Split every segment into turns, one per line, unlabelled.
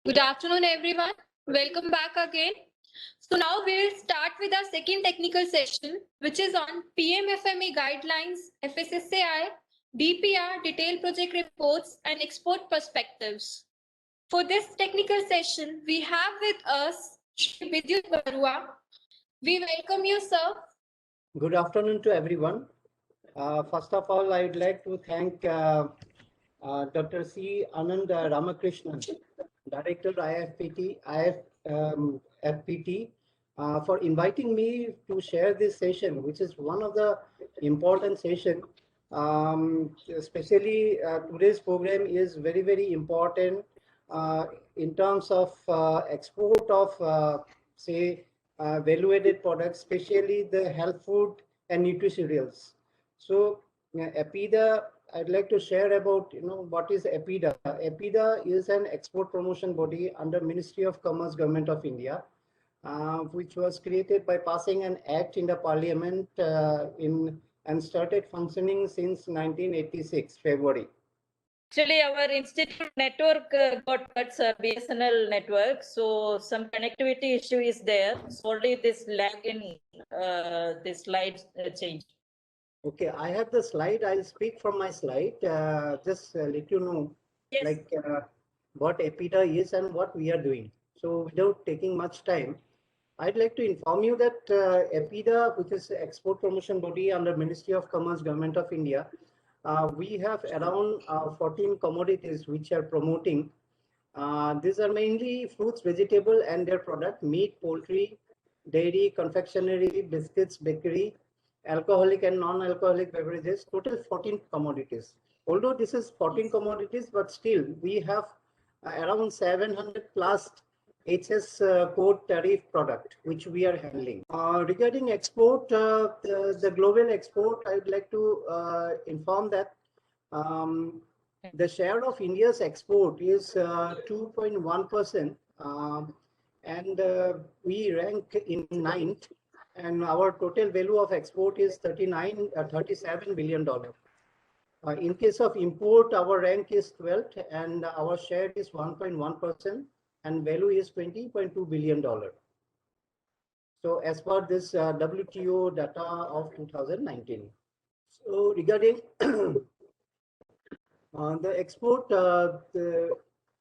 Good afternoon, everyone. Welcome back again. So now we will start with our second technical session, which is on PMFME guidelines, FSSAI, DPR, detailed project reports, and export perspectives. For this technical session, we have with us Shri Vidyut Barua. We welcome you, sir.
Good afternoon to everyone. First of all, I would like to thank Dr. C. Anand Ramakrishnan, Director FPT, for inviting me to share this session, which is one of the important session. Especially today's program is very, very important in terms of export of, say, value-added products, especially the health food and nutraceuticals. So, APIDA, I'd like to share about what is APIDA. APIDA is an export promotion body under Ministry of Commerce, Government of India, which was created by passing an act in the Parliament and started functioning since 1986 February.
Actually, our institute network got cut, BSNL network, so some connectivity issue is there. So only this lag in this slides change.
Okay, I have the slide. I'll speak from my slide. Just let you know,
Yes.
What APIDA is and what we are doing. So without taking much time, I'd like to inform you that APIDA, which is export promotion body under Ministry of Commerce, Government of India, we have around 14 commodities which are promoting. These are mainly fruits, vegetable and their product, meat, poultry, dairy, confectionery, biscuits, bakery, alcoholic and non-alcoholic beverages, total 14 commodities. Although this is 14 commodities, but still we have around 700 plus HS code tariff product, which we are handling. Regarding export, the global export, I would like to inform that the share of India's export is 2.1%, and we rank in 9th, and our total value of export is $37 billion. In case of import, our rank is 12th, and our share is 1.1%, and value is $20.2 billion. So as per this WTO data of 2019. So regarding the export,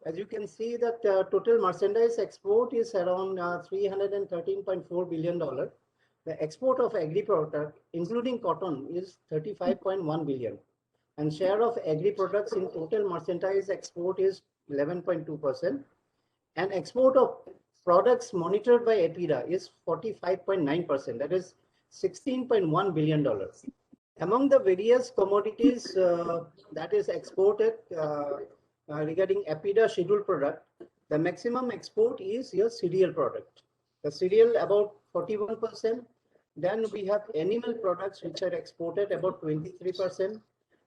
as you can see that total merchandise export is around $313.4 billion. The export of agri product, including cotton, is 35.1 billion. And share of agri products in total merchandise export is 11.2%. And export of products monitored by APIDA is 45.9%. That is $16.1 billion. Among the various commodities that is exported regarding APIDA scheduled product, the maximum export is your cereal product. The cereal about 41%. Then we have animal products which are exported about 23%,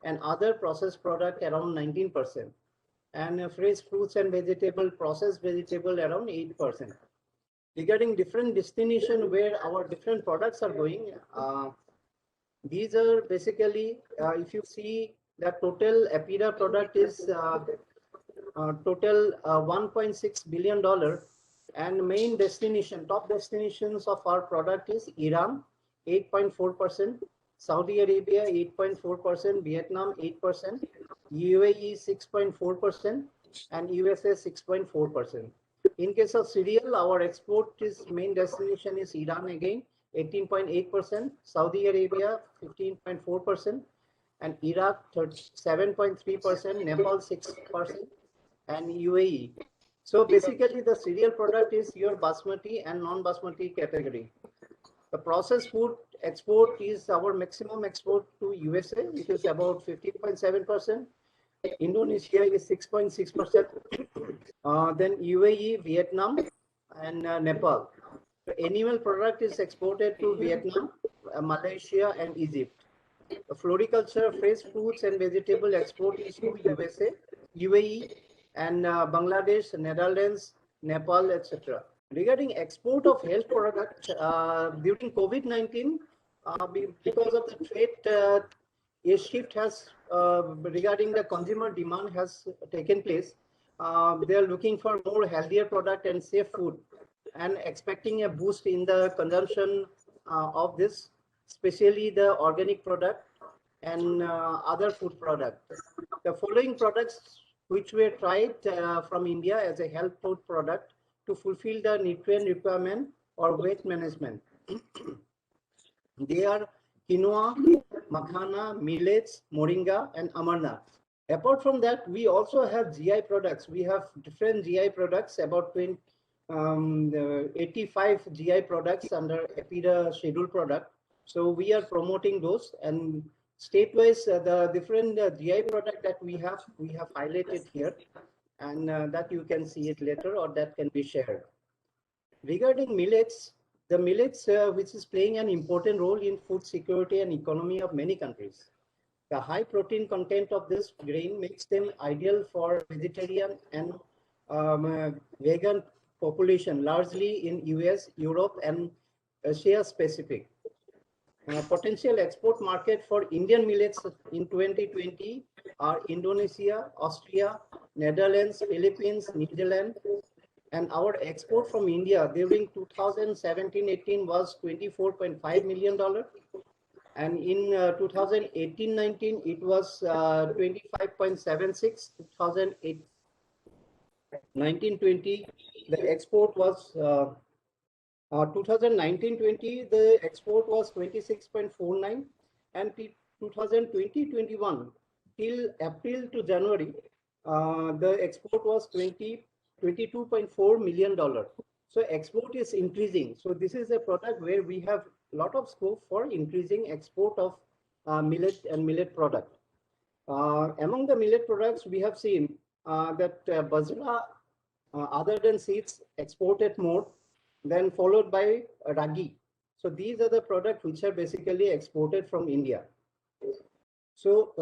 and other processed product around 19%, and fresh fruits and vegetable, processed vegetable around 8%. Regarding different destination where our different products are going, these are basically, if you see the total APIDA product is total $1.6 billion, and main destination, top destinations of our product is Iran, 8.4%, Saudi Arabia, 8.4%, Vietnam, 8%, UAE, 6.4%, and USA, 6.4%. In case of cereal, our export is main destination is Iran again, 18.8%, Saudi Arabia 15.4%, and Iraq 7.3%, Nepal 6%, and UAE. So basically the cereal product is your basmati and non-basmati category. The processed food export is our maximum export to USA, which is about 15.7%. Indonesia is 6.6%. Then UAE, Vietnam, and Nepal. The animal product is exported to Vietnam, Malaysia, and Egypt. The floriculture, fresh fruits and vegetable export is to USA, UAE, and Bangladesh, Netherlands, Nepal, etc. Regarding export of health products, during COVID-19, because of the trade, a shift has regarding the consumer demand has taken place. they are looking for more healthier product and safe food, and expecting a boost in the consumption of this, especially the organic product and other food product. The following products which were tried from India as a health food product to fulfill the nutrient requirement or weight management. They are quinoa, makhana, millets, moringa, and amarnath. Apart from that, we also have GI products. We have different GI products, about 85 GI products under EPIDA schedule product. So we are promoting those, and state-wise, the different GI product that we have highlighted here, and that you can see it later, or that can be shared. Regarding millets, the millets, which is playing an important role in food security and economy of many countries. The high protein content of this grain makes them ideal for vegetarian and vegan population, largely in US, Europe, and Asia Pacific. Potential export market for Indian millets in 2020 are Indonesia, Austria, Netherlands, Philippines, New Zealand, and our export from India during 2017-18 was $24.5 million. And in 2018-19, it was 25.76. 2019-20, the export was 2019-20, the export was 26.49, and 2020-21 till April to January, the export was $22.4 million. So export is increasing. So this is a product where we have a lot of scope for increasing export of millet and millet product. Among the millet products, we have seen that bajra, other than seeds, exported more, then followed by ragi. So these are the products which are basically exported from India. So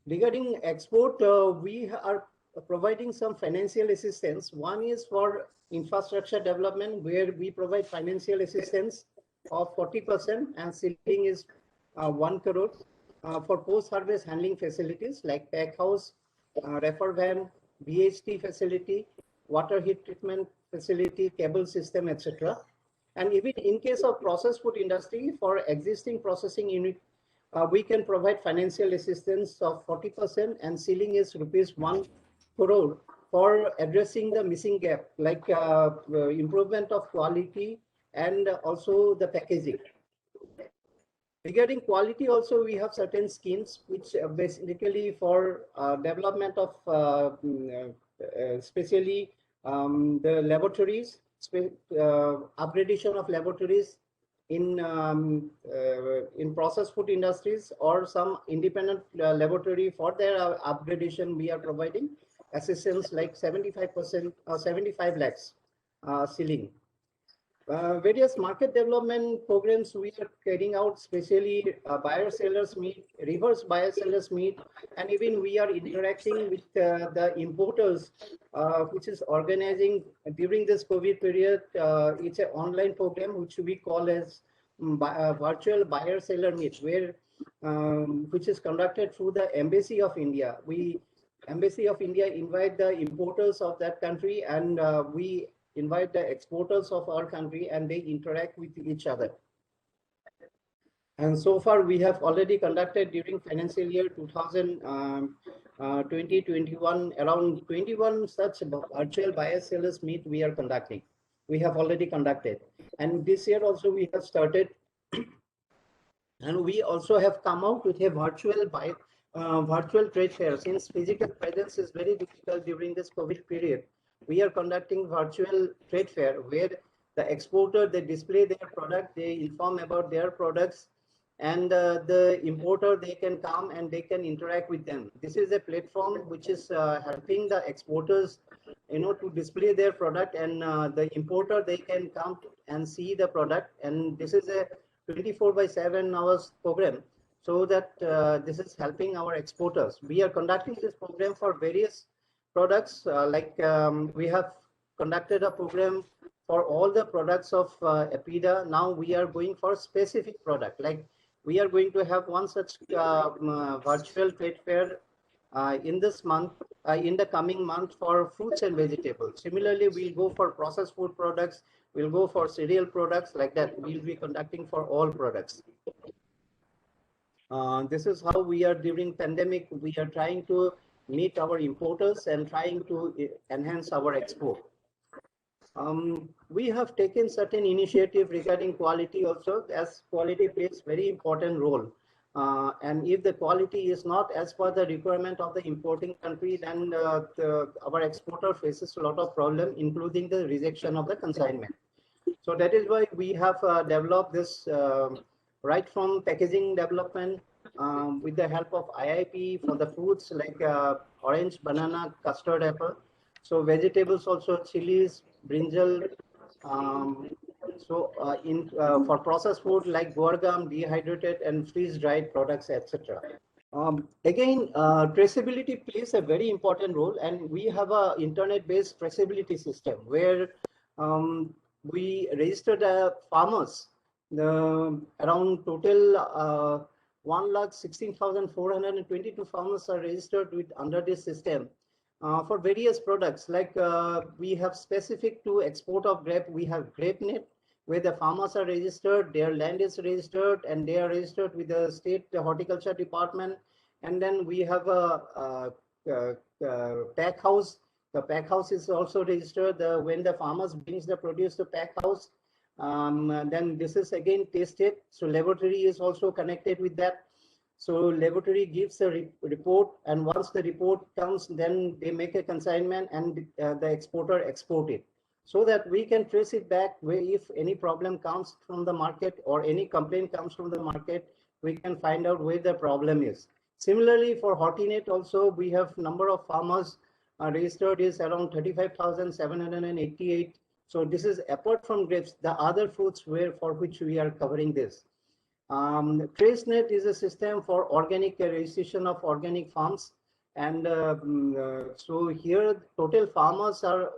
regarding export, we are providing some financial assistance. One is for infrastructure development, where we provide financial assistance of 40%, and ceiling is 1 crore for post-harvest handling facilities like pack house, reefer van, BHT facility, water heat treatment facility, cable system, etc. And even in case of processed food industry, for existing processing unit, we can provide financial assistance of 40%, and ceiling is ₹1 crore for addressing the missing gap, like improvement of quality and also the packaging. Regarding quality also, we have certain schemes which basically for development of especially the laboratories, upgradation of laboratories in processed food industries, or some independent laboratory for their upgradation. We are providing assistance like 75% or 75 lakhs ceiling. Various market development programs we are carrying out, especially buyer sellers meet, reverse buyer sellers meet, and even we are interacting with the importers, which is organizing during this COVID period. It's an online program which we call as virtual buyer seller meet, where which is conducted through the Embassy of India. Embassy of India invite the importers of that country, and we invite the exporters of our country, and they interact with each other. And so far, we have already conducted during financial year 2020-21 around 21 such virtual buyer sellers meet we are conducting. We have already conducted, and this year also we have started, and we also have come out with a virtual trade fair. Since physical presence is very difficult during this COVID period, we are conducting virtual trade fair where the exporter, they display their product, they inform about their products, and the importer, they can come and they can interact with them. This is a platform which is helping the exporters, to display their product, and the importer, they can come and see the product. And this is a 24/7 hours program, so that this is helping our exporters. We are conducting this program for various products, we have conducted a program for all the products of EPIDA. Now we are going for specific product, like we are going to have one such virtual trade fair in this month, in the coming month for fruits and vegetables. Similarly, we'll go for processed food products, we'll go for cereal products like that. We'll be conducting for all products. This is how we are during pandemic. We are trying to meet our importers and trying to enhance our export. We have taken certain initiative regarding quality also, as quality plays very important role. And if the quality is not as per the requirement of the importing country, then our exporter faces a lot of problem, including the rejection of the consignment. So that is why we have developed this right from packaging development with the help of IIP for the fruits like orange, banana, custard apple. So vegetables also chilies, brinjal. For processed food like guar gum, dehydrated and freeze-dried products, etc. Again, traceability plays a very important role, and we have a internet-based traceability system where we registered farmers. Around total 1,16,422 farmers are registered with under this system for various products. Like we have specific to export of grape, we have GrapeNet, where the farmers are registered, their land is registered, and they are registered with the state horticulture department. And then we have a pack house. The pack house is also registered. When the farmers brings the produce to pack house, then this is again tested. So laboratory is also connected with that. So laboratory gives a report, and once the report comes, then they make a consignment and the exporter export it, so that we can trace it back where if any problem comes from the market or any complaint comes from the market, we can find out where the problem is. Similarly, for Hortinet also, we have number of farmers registered is around 35,788. So this is apart from grapes, the other fruits for which we are covering this. TraceNet is a system for organic registration of organic farms. And so here total farmers are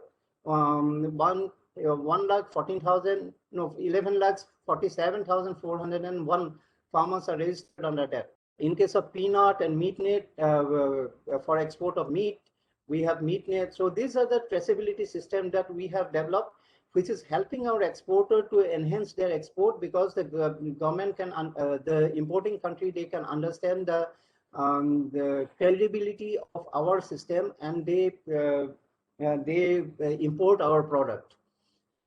11,47,401 farmers are registered under that. In case of peanut and meatnet, for export of meat, we have meatnet. So these are the traceability system that we have developed, which is helping our exporter to enhance their export, because the government can, the importing country, they can understand the credibility of our system, and they import our product.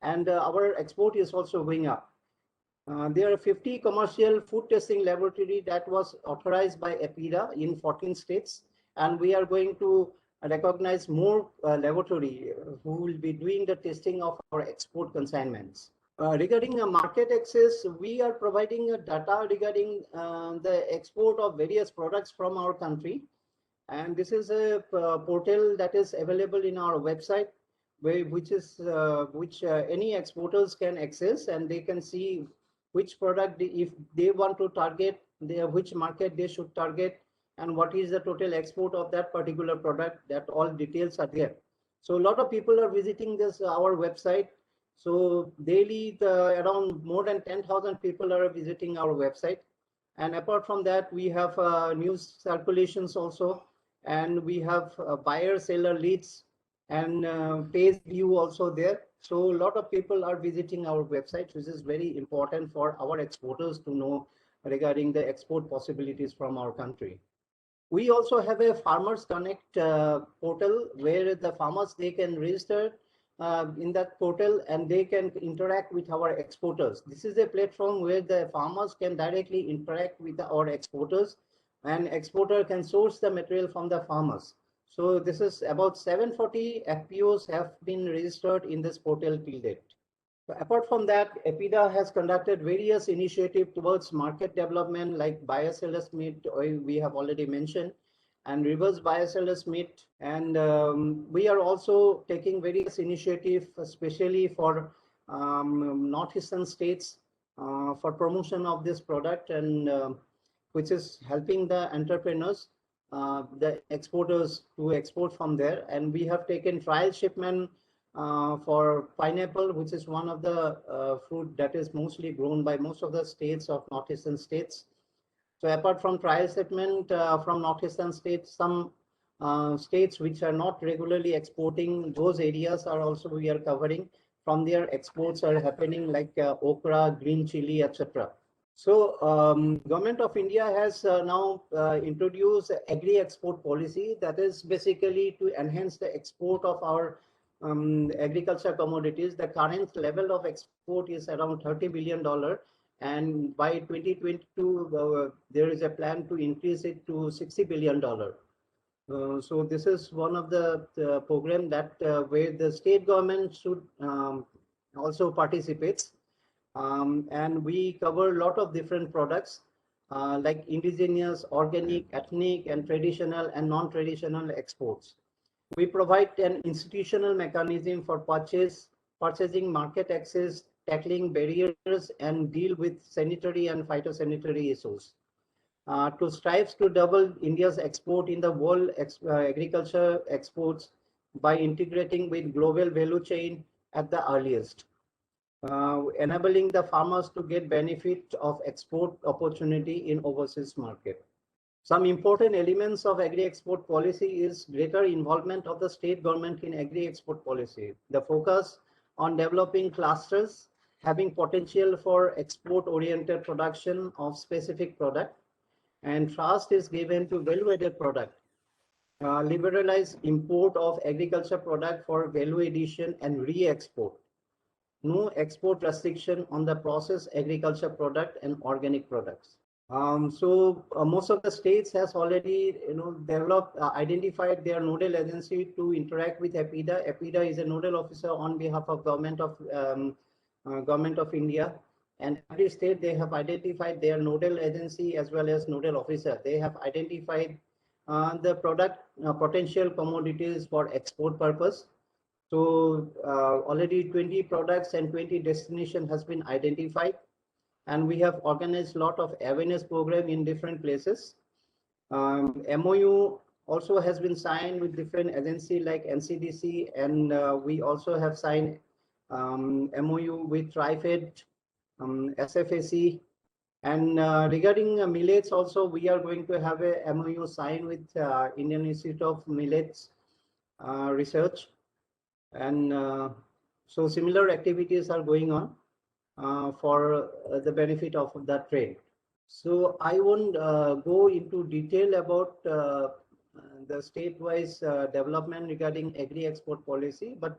And our export is also going up. There are 50 commercial food testing laboratory that was authorized by EPIDA in 14 states, and we are going to recognize more laboratory who will be doing the testing of our export consignments. Regarding market access, we are providing data regarding the export of various products from our country. And this is a portal that is available in our website, which any exporters can access, and they can see which product, if they want to target, which market they should target, and what is the total export of that particular product. That all details are there. So a lot of people are visiting our website. So daily, around more than 10,000 people are visiting our website. And apart from that, we have news circulations also, and we have buyer-seller leads and page view also there. So a lot of people are visiting our website, which is very important for our exporters to know regarding the export possibilities from our country. We also have a Farmers Connect portal, where the farmers, they can register in that portal, and they can interact with our exporters. This is a platform where the farmers can directly interact with our exporters, and exporter can source the material from the farmers. So this is about 740 FPOs have been registered in this portal till date. So apart from that, EPIDA has conducted various initiatives towards market development, like buyer-sellers meet, we have already mentioned, and reverse buyer-sellers meet. And we are also taking various initiatives, especially for northeastern states, for promotion of this product, and which is helping the entrepreneurs, the exporters, to export from there. And we have taken trial shipment for pineapple, which is one of the fruit that is mostly grown by most of the states of northeastern states. So apart from trial shipment from northeastern states, some states which are not regularly exporting, those areas are also we are covering. From their exports are happening like okra, green chili, etc. So Government of India has now introduced agri-export policy, that is basically to enhance the export of our agriculture commodities. The current level of export is around $30 billion. And by 2022, there is a plan to increase it to $60 billion. So this is one of the program that where the state government should also participate. And we cover a lot of different products like indigenous, organic, ethnic, and traditional and non-traditional exports. We provide an institutional mechanism for purchasing, market access, tackling barriers, and deal with sanitary and phytosanitary issues. To strive to double India's export in the world agriculture exports by integrating with global value chain at the earliest. Enabling the farmers to get benefit of export opportunity in overseas market. Some important elements of agri-export policy is greater involvement of the state government in agri-export policy. The focus on developing clusters having potential for export-oriented production of specific product, and trust is given to value-added product. Liberalize import of agriculture product for value addition and re-export. No export restriction on the processed agriculture product and organic products. Most of the states has already, developed, identified their nodal agency to interact with EPIDA. EPIDA is a nodal officer on behalf of Government of India, and every state they have identified their nodal agency as well as nodal officer. They have identified the product potential commodities for export purpose. So already 20 products and 20 destination has been identified, and we have organized a lot of awareness program in different places. MOU also has been signed with different agency like NCDC, and we also have signed MOU with TriFed, SFAC, and regarding millets also, we are going to have a MOU signed with Indian Institute of Millets Research. And so similar activities are going on for the benefit of that trade. So I won't go into detail about the state-wise development regarding agri-export policy, but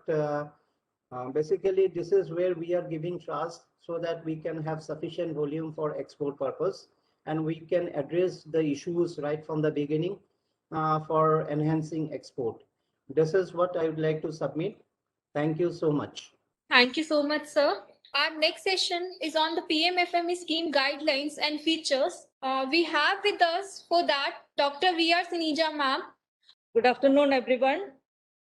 basically this is where we are giving trust so that we can have sufficient volume for export purpose, and we can address the issues right from the beginning for enhancing export. This is what I would like to submit. Thank you so much.
Thank you so much, sir. Our next session is on the PMFME scheme guidelines and features. We have with us for that Dr. V.R. Sinija ma'am.
Good afternoon, everyone.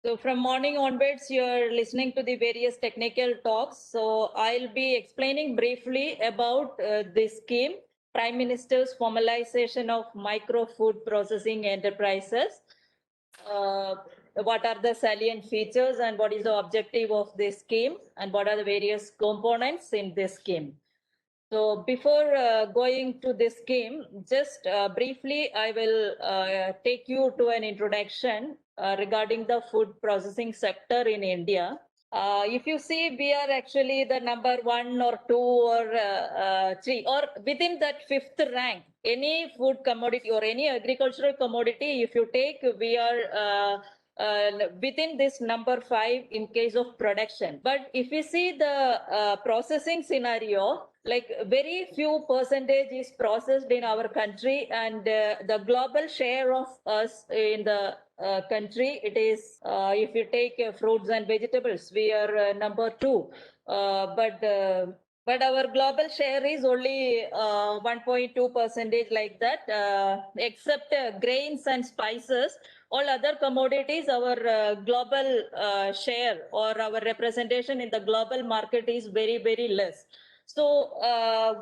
So from morning onwards, you're listening to the various technical talks. So I'll be explaining briefly about this scheme, Prime Minister's formalization of micro food processing enterprises. What are the salient features and what is the objective of this scheme and what are the various components in this scheme. So before going to this scheme, just briefly, I will take you to an introduction regarding the food processing sector in India. If you see, we are actually the number 1 or 2 or 3 or within that 5th rank. Any food commodity or any agricultural commodity, if you take, we are within this number 5 in case of production. But if you see the processing scenario, like very few percentage is processed in our country, and the global share of us in the country, it is if you take fruits and vegetables, we are number 2, but our global share is only 1.2% like that, except grains and spices. All other commodities, our global share or our representation in the global market is very, very less. So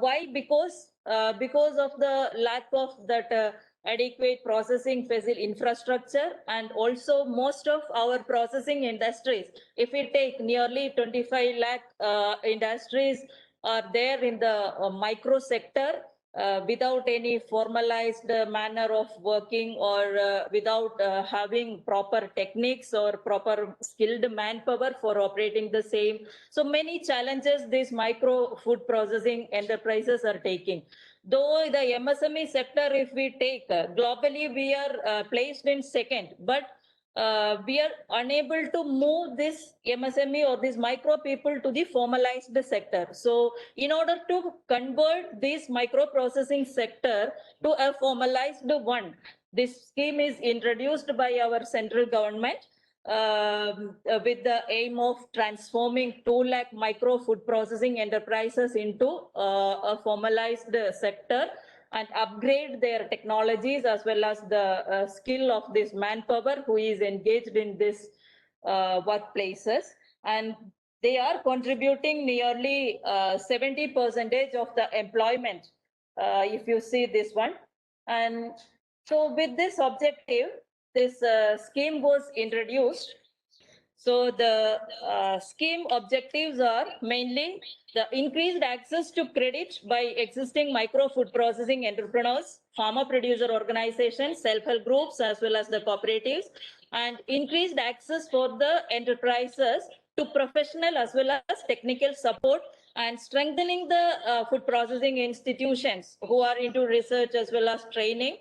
why? Because of the lack of that adequate processing infrastructure, and also most of our processing industries, if we take nearly 25 lakh industries are there in the micro sector, without any formalized manner of working or without having proper techniques or proper skilled manpower for operating the same. So many challenges these micro food processing enterprises are taking. Though the MSME sector, if we take globally, we are placed in second, but we are unable to move this MSME or these micro people to the formalized sector. So in order to convert this micro processing sector to a formalized one, this scheme is introduced by our central government with the aim of transforming 2 lakh micro food processing enterprises into a formalized sector and upgrade their technologies as well as the skill of this manpower who is engaged in this workplaces. And they are contributing nearly 70% of the employment, if you see this one. And so with this objective, this scheme was introduced. So the scheme objectives are mainly the increased access to credit by existing micro food processing entrepreneurs, farmer producer organizations, self-help groups, as well as the cooperatives, and increased access for the enterprises to professional as well as technical support, and strengthening the food processing institutions who are into research as well as training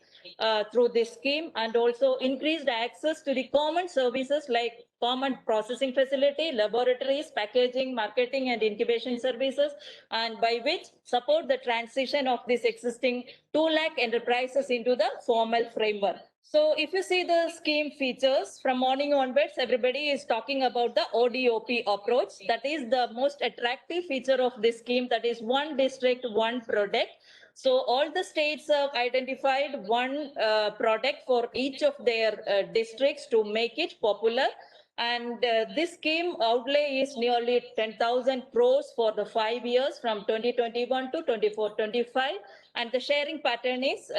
through this scheme, and also increased access to the common services like common processing facility, laboratories, packaging, marketing, and incubation services, and by which support the transition of this existing 2 lakh enterprises into the formal framework. So if you see the scheme features, from morning onwards, everybody is talking about the ODOP approach. That is the most attractive feature of this scheme. That is one district, one product. So all the states have identified one product for each of their districts to make it popular. And this scheme outlay is nearly 10,000 crores for the 5 years from 2021 to 24-25. And the sharing pattern is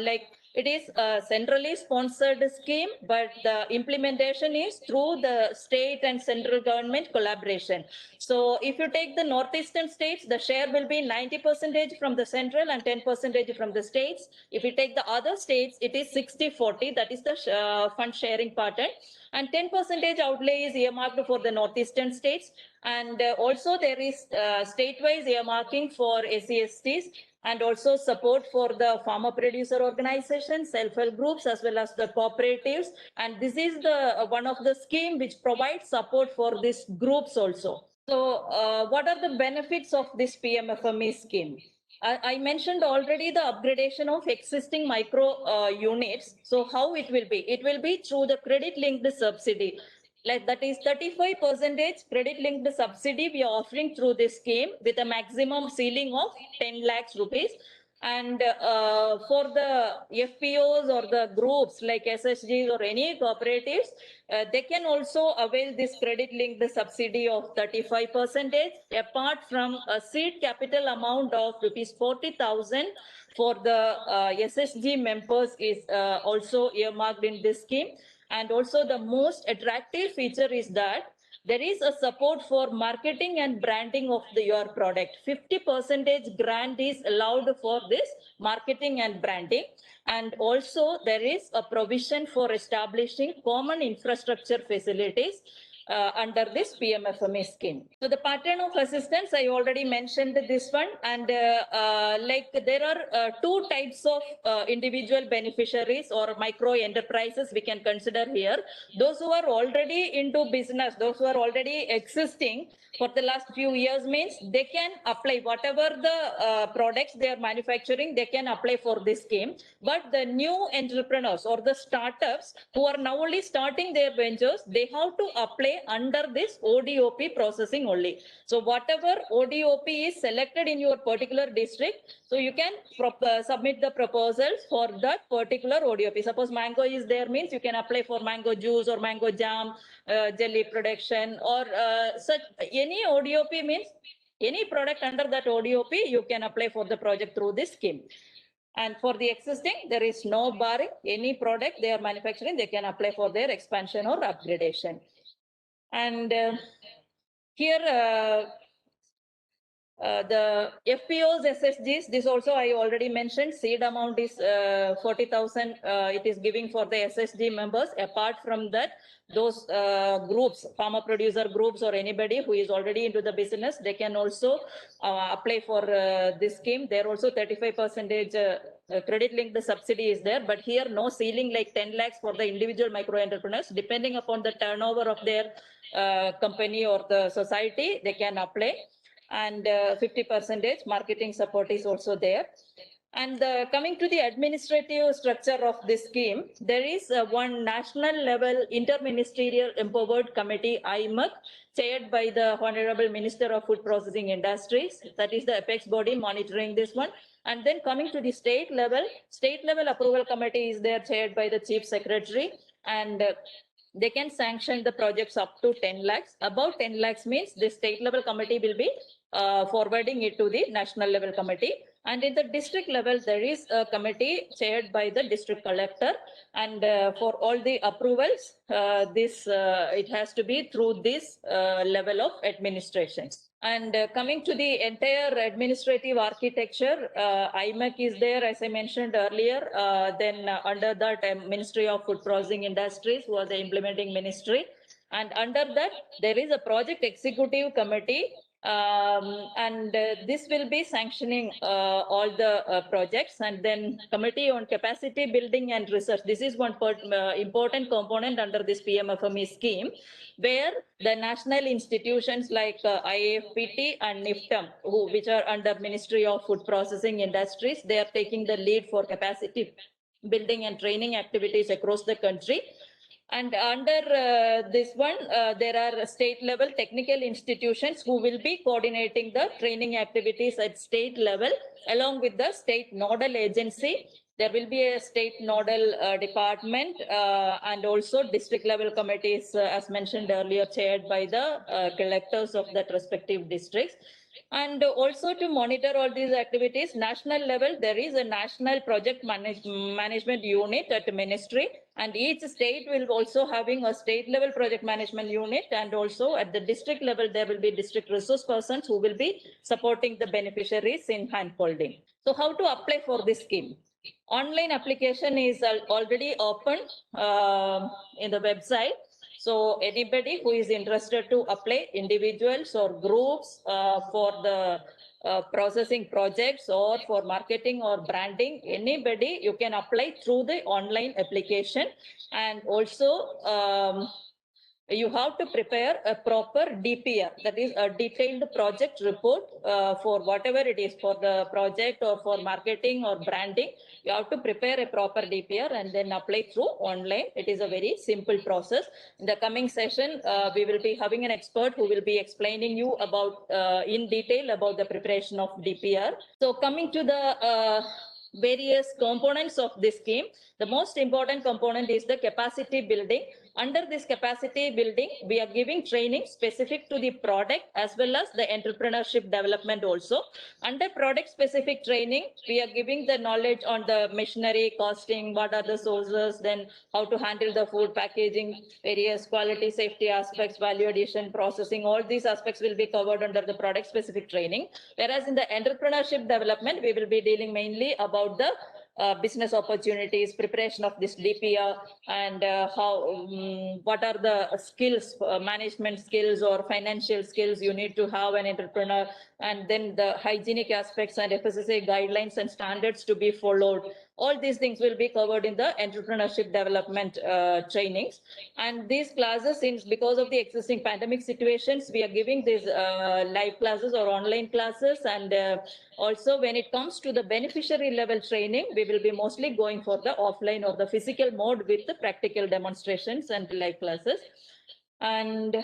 like it is a centrally sponsored scheme, but the implementation is through the state and central government collaboration. So if you take the northeastern states, the share will be 90% from the central and 10% from the states. If you take the other states, it is 60-40, that is the fund sharing pattern. And 10% outlay is earmarked for the northeastern states. And also there is state-wise earmarking for SCSTs, and also support for the farmer producer organizations, self-help groups, as well as the cooperatives. And this is the one of the scheme which provides support for these groups also. So what are the benefits of this PMFME scheme? I mentioned already the upgradation of existing micro units. So how it will be? It will be through the credit linked subsidy. Like that is 35% credit linked subsidy we are offering through this scheme with a maximum ceiling of 10 lakhs rupees. And for the FPOs or the groups like SSGs or any cooperatives, they can also avail this credit linked subsidy of 35%, apart from a seed capital amount of rupees 40,000 for the SSG members is also earmarked in this scheme. And also the most attractive feature is that there is a support for marketing and branding of your product. 50% grant is allowed for this marketing and branding. And also there is a provision for establishing common infrastructure facilities under this PMFME scheme. So the pattern of assistance, I already mentioned this one. And like there are two types of individual beneficiaries or micro enterprises we can consider here. Those who are already into business, those who are already existing for the last few years, means they can apply whatever the products they are manufacturing, they can apply for this scheme. But the new entrepreneurs or the startups who are now only starting their ventures, they have to apply under this ODOP processing only. So whatever ODOP is selected in your particular district, so you can submit the proposals for that particular ODOP. Suppose mango is there, means you can apply for mango juice or mango jam, jelly production, or such any ODOP, means any product under that ODOP, you can apply for the project through this scheme. And for the existing, there is no barring. Any product they are manufacturing, they can apply for their expansion or upgradation. And here The FPOs, SSGs, this also I already mentioned, seed amount is 40,000. It is giving for the SSG members. Apart from that, those groups, farmer producer groups or anybody who is already into the business, they can also apply for this scheme. There also 35% credit linked subsidy is there, but here no ceiling like 10 lakhs for the individual micro entrepreneurs. Depending upon the turnover of their company or the society, they can apply. And 50% marketing support is also there. And coming to the administrative structure of this scheme, there is one national level interministerial empowered committee, IMAC, chaired by the Honorable Minister of Food Processing Industries. That is the apex body monitoring this one. And then coming to the state level approval committee is there, chaired by the Chief Secretary. And they can sanction the projects up to 10 lakhs. Above 10 lakhs means the state level committee will be forwarding it to the national level committee. And in the district level, there is a committee chaired by the district collector. And for all the approvals, it has to be through this level of administration. And coming to the entire administrative architecture, IMAC is there, as I mentioned earlier. Then under that, Ministry of Food Processing Industries was the implementing ministry. And under that, there is a project executive committee. This will be sanctioning all the projects. And then Committee on Capacity Building and Research. This is one important component under this PMFME scheme, where the national institutions like IAFPT and NIFTAM, which are under Ministry of Food Processing Industries, they are taking the lead for capacity building and training activities across the country. And under this one, there are state level technical institutions who will be coordinating the training activities at state level, along with the state nodal agency. There will be a state nodal department and also district level committees, as mentioned earlier, chaired by the collectors of that respective districts. And also to monitor all these activities, national level, there is a national project management unit at the ministry, and each state will also having a state level project management unit, and also at the district level, there will be district resource persons who will be supporting the beneficiaries in handholding. So how to apply for this scheme? Online application is already open in the website. So anybody who is interested to apply, individuals or groups for the processing projects or for marketing or branding, anybody, you can apply through the online application. And also you have to prepare a proper DPR, that is a detailed project report for whatever it is, for the project or for marketing or branding. You have to prepare a proper DPR and then apply through online. It is a very simple process. In the coming session, we will be having an expert who will be explaining you about in detail about the preparation of DPR. So coming to the various components of this scheme, the most important component is the capacity building. Under this capacity building, we are giving training specific to the product as well as the entrepreneurship development also. Under product specific training, we are giving the knowledge on the machinery, costing, what are the sources, then how to handle the food packaging, various quality, safety aspects, value addition, processing, all these aspects will be covered under the product specific training. Whereas in the entrepreneurship development, we will be dealing mainly about the business opportunities, preparation of this DPR, and what are the skills, management skills or financial skills you need to have an entrepreneur, and then the hygienic aspects and FSSAI guidelines and standards to be followed. All these things will be covered in the entrepreneurship development trainings. And these classes, since because of the existing pandemic situations, we are giving these live classes or online classes. And also when it comes to the beneficiary level training, we will be mostly going for the offline or the physical mode with the practical demonstrations and live classes. And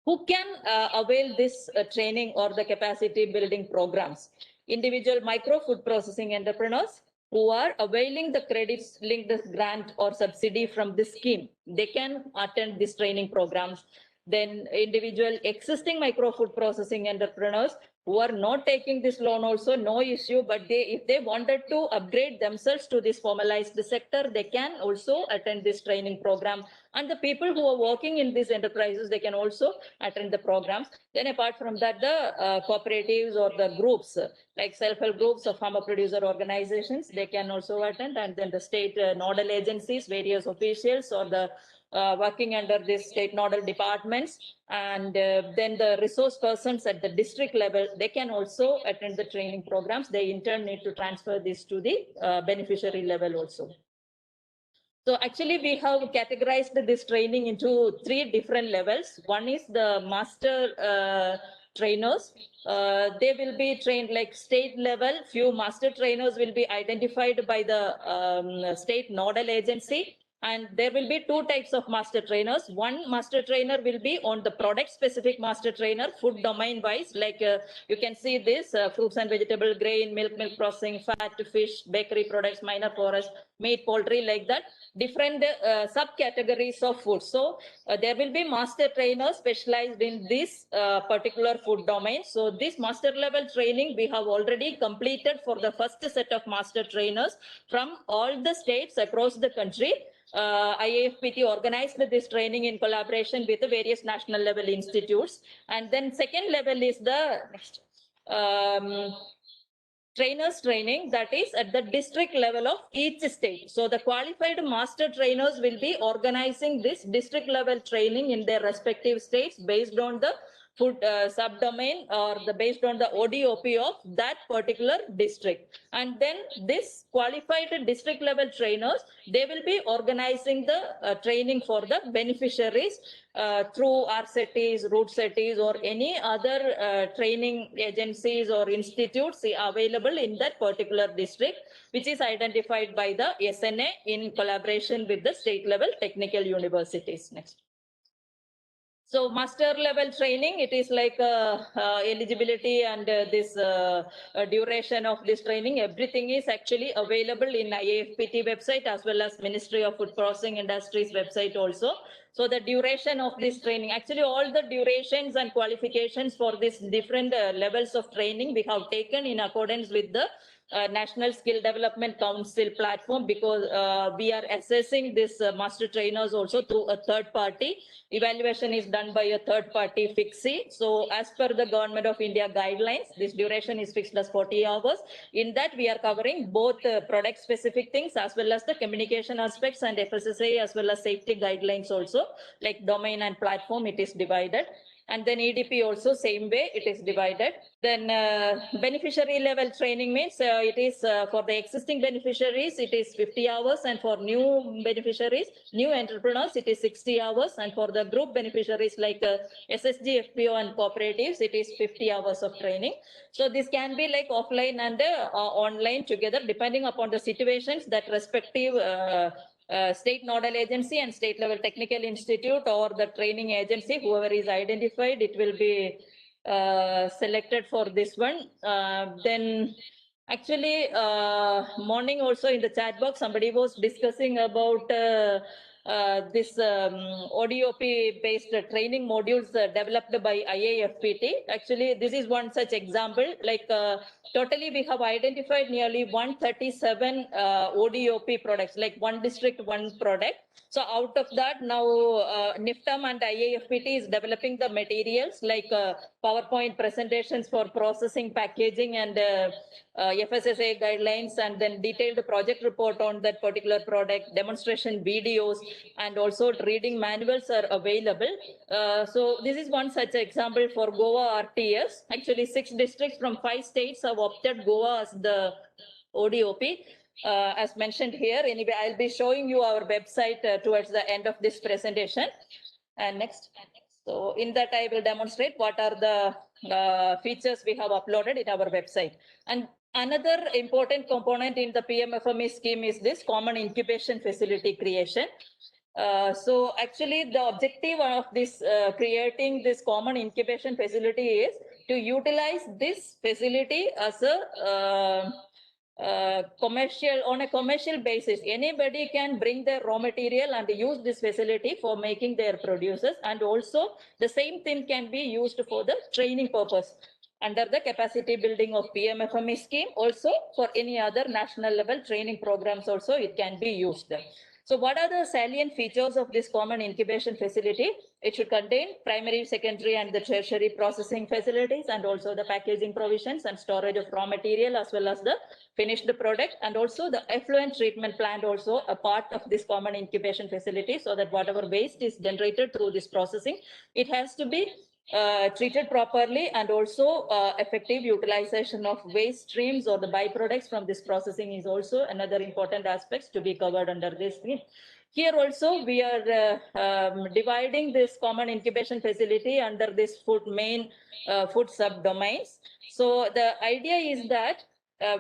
who can avail this training or the capacity building programs? Individual micro food processing entrepreneurs who are availing the credits linked grant or subsidy from this scheme, they can attend these training programs. then individual existing micro food processing entrepreneurs who are not taking this loan also, no issue, but if they wanted to upgrade themselves to this formalized sector, they can also attend this training program. And the people who are working in these enterprises, they can also attend the programs. Then apart from that, the cooperatives or the groups, like self-help groups or farmer producer organizations, they can also attend. And then the state nodal agencies, various officials or the working under this state nodal departments, and then the resource persons at the district level, they can also attend the training programs. They in turn need to transfer this to the beneficiary level also. So actually we have categorized this training into 3 different levels. One is the master trainers. They will be trained like state level. Few master trainers will be identified by the state nodal agency. And there will be 2 types of master trainers. One master trainer will be on the product specific master trainer, food domain wise, like you can see this fruits and vegetable, grain, milk processing, fat, fish, bakery products, minor forest, meat, poultry, like that, different subcategories of food. So there will be master trainers specialized in this particular food domain. So this master level training we have already completed for the first set of master trainers from all the states across the country. IAFPT organized this training in collaboration with the various national level institutes. And then second level is the next trainers training, that is at the district level of each state. So the qualified master trainers will be organizing this district level training in their respective states based on the food subdomain or based on the ODOP of that particular district. And then this qualified district level trainers, they will be organizing the training for the beneficiaries through RCETs, RootCETs, or any other training agencies or institutes available in that particular district, which is identified by the SNA in collaboration with the state level technical universities. Next. So master level training, it is like eligibility and this duration of this training, everything is actually available in IAFPT website as well as Ministry of Food Processing Industries website also. So the duration of this training, actually all the durations and qualifications for these different levels of training we have taken in accordance with the National Skill Development Council platform, because we are assessing this master trainers also through a third party. Evaluation is done by a third party fixie. So as per the Government of India guidelines, this duration is fixed as 40 hours. In that we are covering both product specific things as well as the communication aspects and FSSAI as well as safety guidelines also, like domain and platform, it is divided. And then EDP also same way it is divided. Then beneficiary level training means it is for the existing beneficiaries it is 50 hours, and for new beneficiaries, new entrepreneurs, it is 60 hours, and for the group beneficiaries like SSG, FPO and cooperatives, it is 50 hours of training. So this can be like offline and online together depending upon the situations that respective state nodal agency and state level technical institute or the training agency, whoever is identified, it will be selected for this one. Then actually morning also in the chat box somebody was discussing about this ODOP based training modules developed by IAFPT. Actually this is one such example, like totally we have identified nearly 137 ODOP products, like one district, one product. So out of that now NIFTAM and IAFPT is developing the materials like PowerPoint presentations for processing, packaging and FSSAI guidelines, and then detailed project report on that particular product, demonstration videos, and also reading manuals are available. So this is one such example for Goa RTS. Actually 6 districts from 5 states have opted Goa as the ODOP. As mentioned here, anyway, I'll be showing you our website towards the end of this presentation. And next. So in that I will demonstrate what are the features we have uploaded in our website. And another important component in the PMFME scheme is this common incubation facility creation. So actually the objective of this creating this common incubation facility is to utilize this facility as a on a commercial basis, anybody can bring their raw material and use this facility for making their produces, and also the same thing can be used for the training purpose under the capacity building of PMFME scheme. Also for any other national level training programs also it can be used. So what are the salient features of this common incubation facility? It should contain primary, secondary, and the tertiary processing facilities, and also the packaging provisions and storage of raw material, as well as the finished product, and also the effluent treatment plant also a part of this common incubation facility, so that whatever waste is generated through this processing, it has to be treated properly, and also effective utilization of waste streams or the byproducts from this processing is also another important aspect to be covered under this scheme. Here also we are dividing this common incubation facility under this main food subdomains. So the idea is that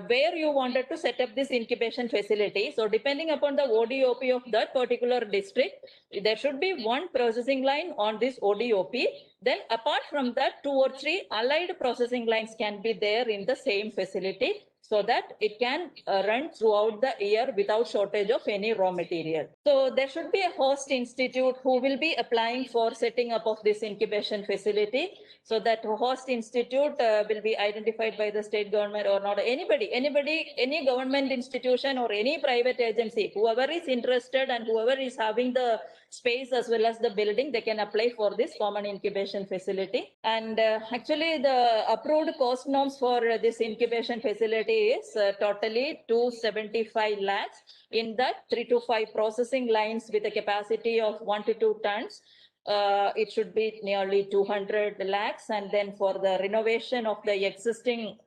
where you wanted to set up this incubation facility. So depending upon the ODOP of that particular district, there should be one processing line on this ODOP. Then apart from that, 2 or 3 allied processing lines can be there in the same facility, so that it can run throughout the year without shortage of any raw material. So there should be a host institute who will be applying for setting up of this incubation facility. So that host institute will be identified by the state government or not, anybody, any government institution or any private agency, whoever is interested and whoever is having the space as well as the building, they can apply for this common incubation facility. And actually the approved cost norms for this incubation facility is totally 275 lakhs. In that, 3 to 5 processing lines with a capacity of 1 to 2 tons. It should be nearly 200 lakhs, and then for the renovation of the existing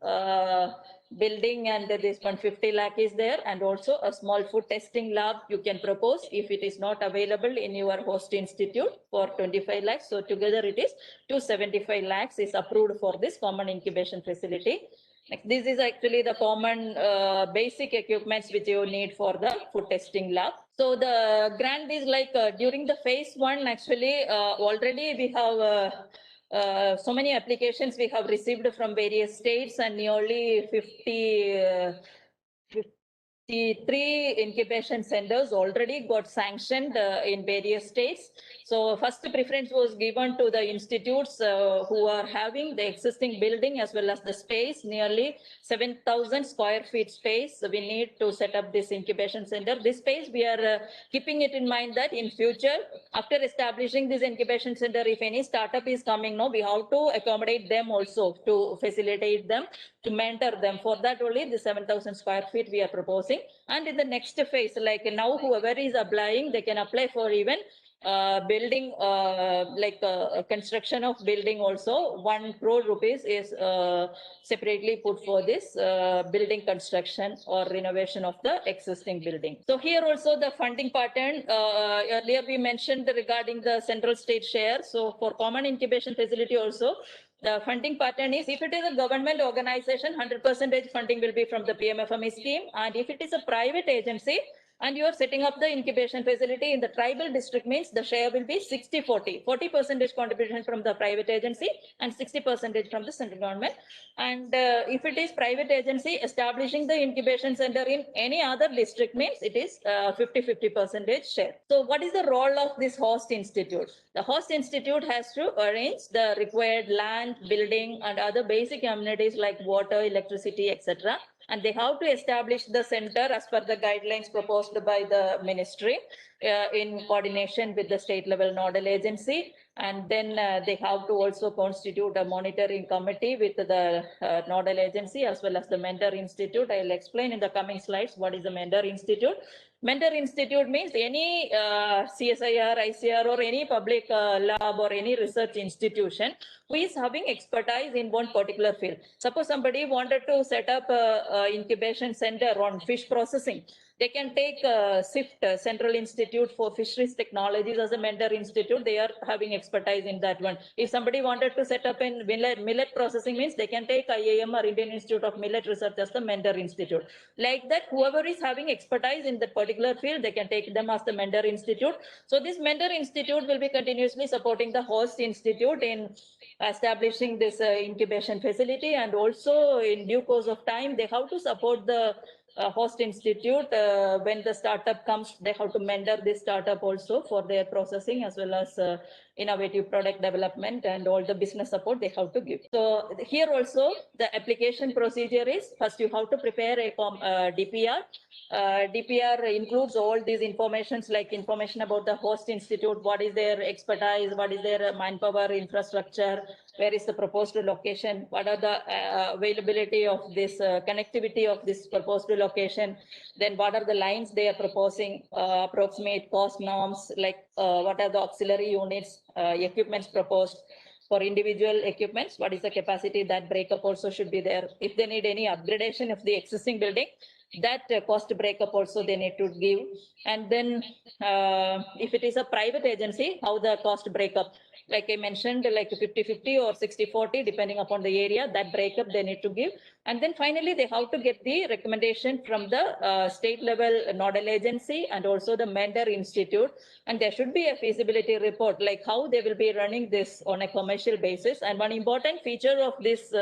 building, and this 150 lakh is there, and also a small food testing lab you can propose if it is not available in your host institute for 25 lakhs. So together it is 275 lakhs is approved for this common incubation facility. This is actually the common basic equipments which you need for the food testing lab. So the grant is like during the phase 1, actually already we have so many applications we have received from various states, and nearly 53 incubation centers already got sanctioned in various states. So first preference was given to the institutes who are having the existing building as well as the space, nearly 7,000 square feet space. So we need to set up this incubation center. This space, we are keeping it in mind that in future, after establishing this incubation center, if any startup is coming now, we have to accommodate them also, to facilitate them, to mentor them. For that only the 7,000 square feet we are proposing. And in the next phase, like now whoever is applying, they can apply for even building construction of building also. 1 crore rupees is separately put for this building construction or renovation of the existing building. So here also the funding pattern, earlier we mentioned regarding the central state share. So for common incubation facility also, the funding pattern is, if it is a government organization, 100% funding will be from the PMFME scheme. And if it is a private agency, and you are setting up the incubation facility in the tribal district, means the share will be 60-40, 40% contribution from the private agency and 60% from the central government. And if it is private agency establishing the incubation center in any other district, means it is 50-50% share. So what is the role of this host institute? The host institute has to arrange the required land, building, and other basic amenities like water, electricity, etc. And they have to establish the center as per the guidelines proposed by the ministry in coordination with the state level nodal agency. And then they have to also constitute a monitoring committee with the nodal agency as well as the mentor institute. I will explain in the coming slides what is the mentor institute. Mentor institute means any CSIR, ICR, or any public lab or any research institution who is having expertise in one particular field. Suppose somebody wanted to set up an incubation center on fish processing. They can take CIFT, Central Institute for Fisheries Technologies, as a mentor institute. They are having expertise in that one. If somebody wanted to set up in millet processing, means they can take IIM or Indian Institute of Millet Research as the mentor institute. Like that, whoever is having expertise in that particular field, they can take them as the mentor institute. So this mentor institute will be continuously supporting the host institute in establishing this incubation facility, and also in due course of time, they have to support the host institute. When the startup comes, they have to mentor this startup also for their processing, as well as innovative product development and all the business support they have to give. So here also the application procedure is, first you have to prepare a DPR. DPR includes all these informations, like information about the host institute, what is their expertise, what is their manpower, infrastructure, where is the proposed location, what are the availability of this connectivity of this proposed location, then what are the lines they are proposing, approximate cost norms, like what are the auxiliary units, equipments proposed. For individual equipments, what is the capacity, that breakup also should be there. If they need any upgradation of the existing building, that cost breakup also they need to give. And then if it is a private agency, how the cost breakup, like I mentioned, like 50-50 or 60-40, depending upon the area, that breakup they need to give. And then finally, they have to get the recommendation from the state level nodal agency and also the mentor institute. And there should be a feasibility report, like how they will be running this on a commercial basis. And one important feature of this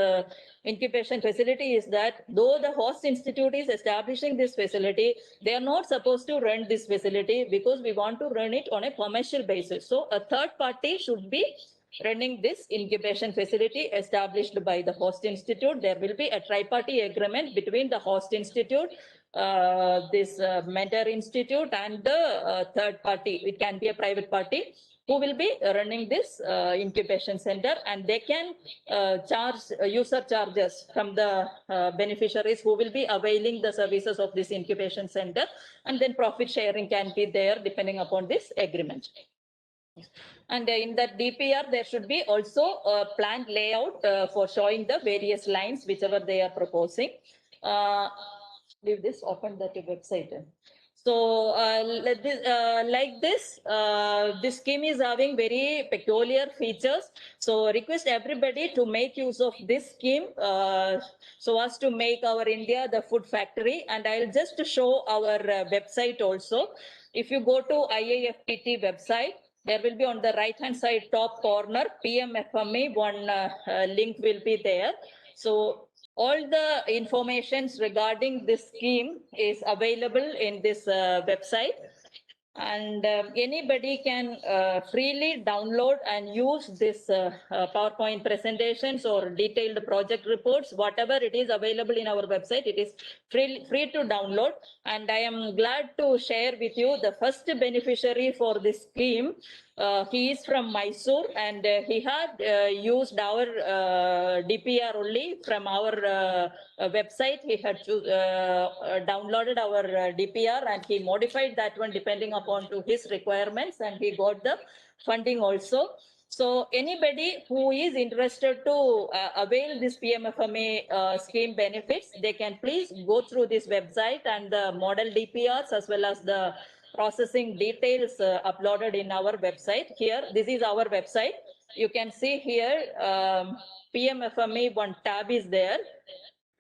incubation facility is that though the host institute is establishing this facility, they are not supposed to run this facility, because we want to run it on a commercial basis. So a third party should be running this incubation facility established by the host institute. There will be a tri-party agreement between the host institute, this mentor institute, and the third party. It can be a private party who will be running this incubation center, and they can charge user charges from the beneficiaries who will be availing the services of this incubation center, and then profit sharing can be there depending upon this agreement. And in that DPR, there should be also a planned layout for showing the various lines, whichever they are proposing. Leave this, open that website. So like this, this scheme is having very peculiar features. So request everybody to make use of this scheme so as to make our India the food factory. And I'll just show our website also. If you go to IIFTT website, there will be on the right hand side top corner PMFME, one link will be there. So all the informations regarding this scheme is available in this website, and anybody can freely download and use this PowerPoint presentations or detailed project reports, whatever it is available in our website. It is free to download. And I am glad to share with you the first beneficiary for this scheme. He is from Mysore, and he had used our DPR only from our website. He had downloaded our DPR, and he modified that one depending upon to his requirements, and he got the funding also. So anybody who is interested to avail this PMFMA scheme benefits, they can please go through this website and the model DPRs as well as the processing details uploaded in our website. Here, this is our website. You can see here PMFMA one tab is there.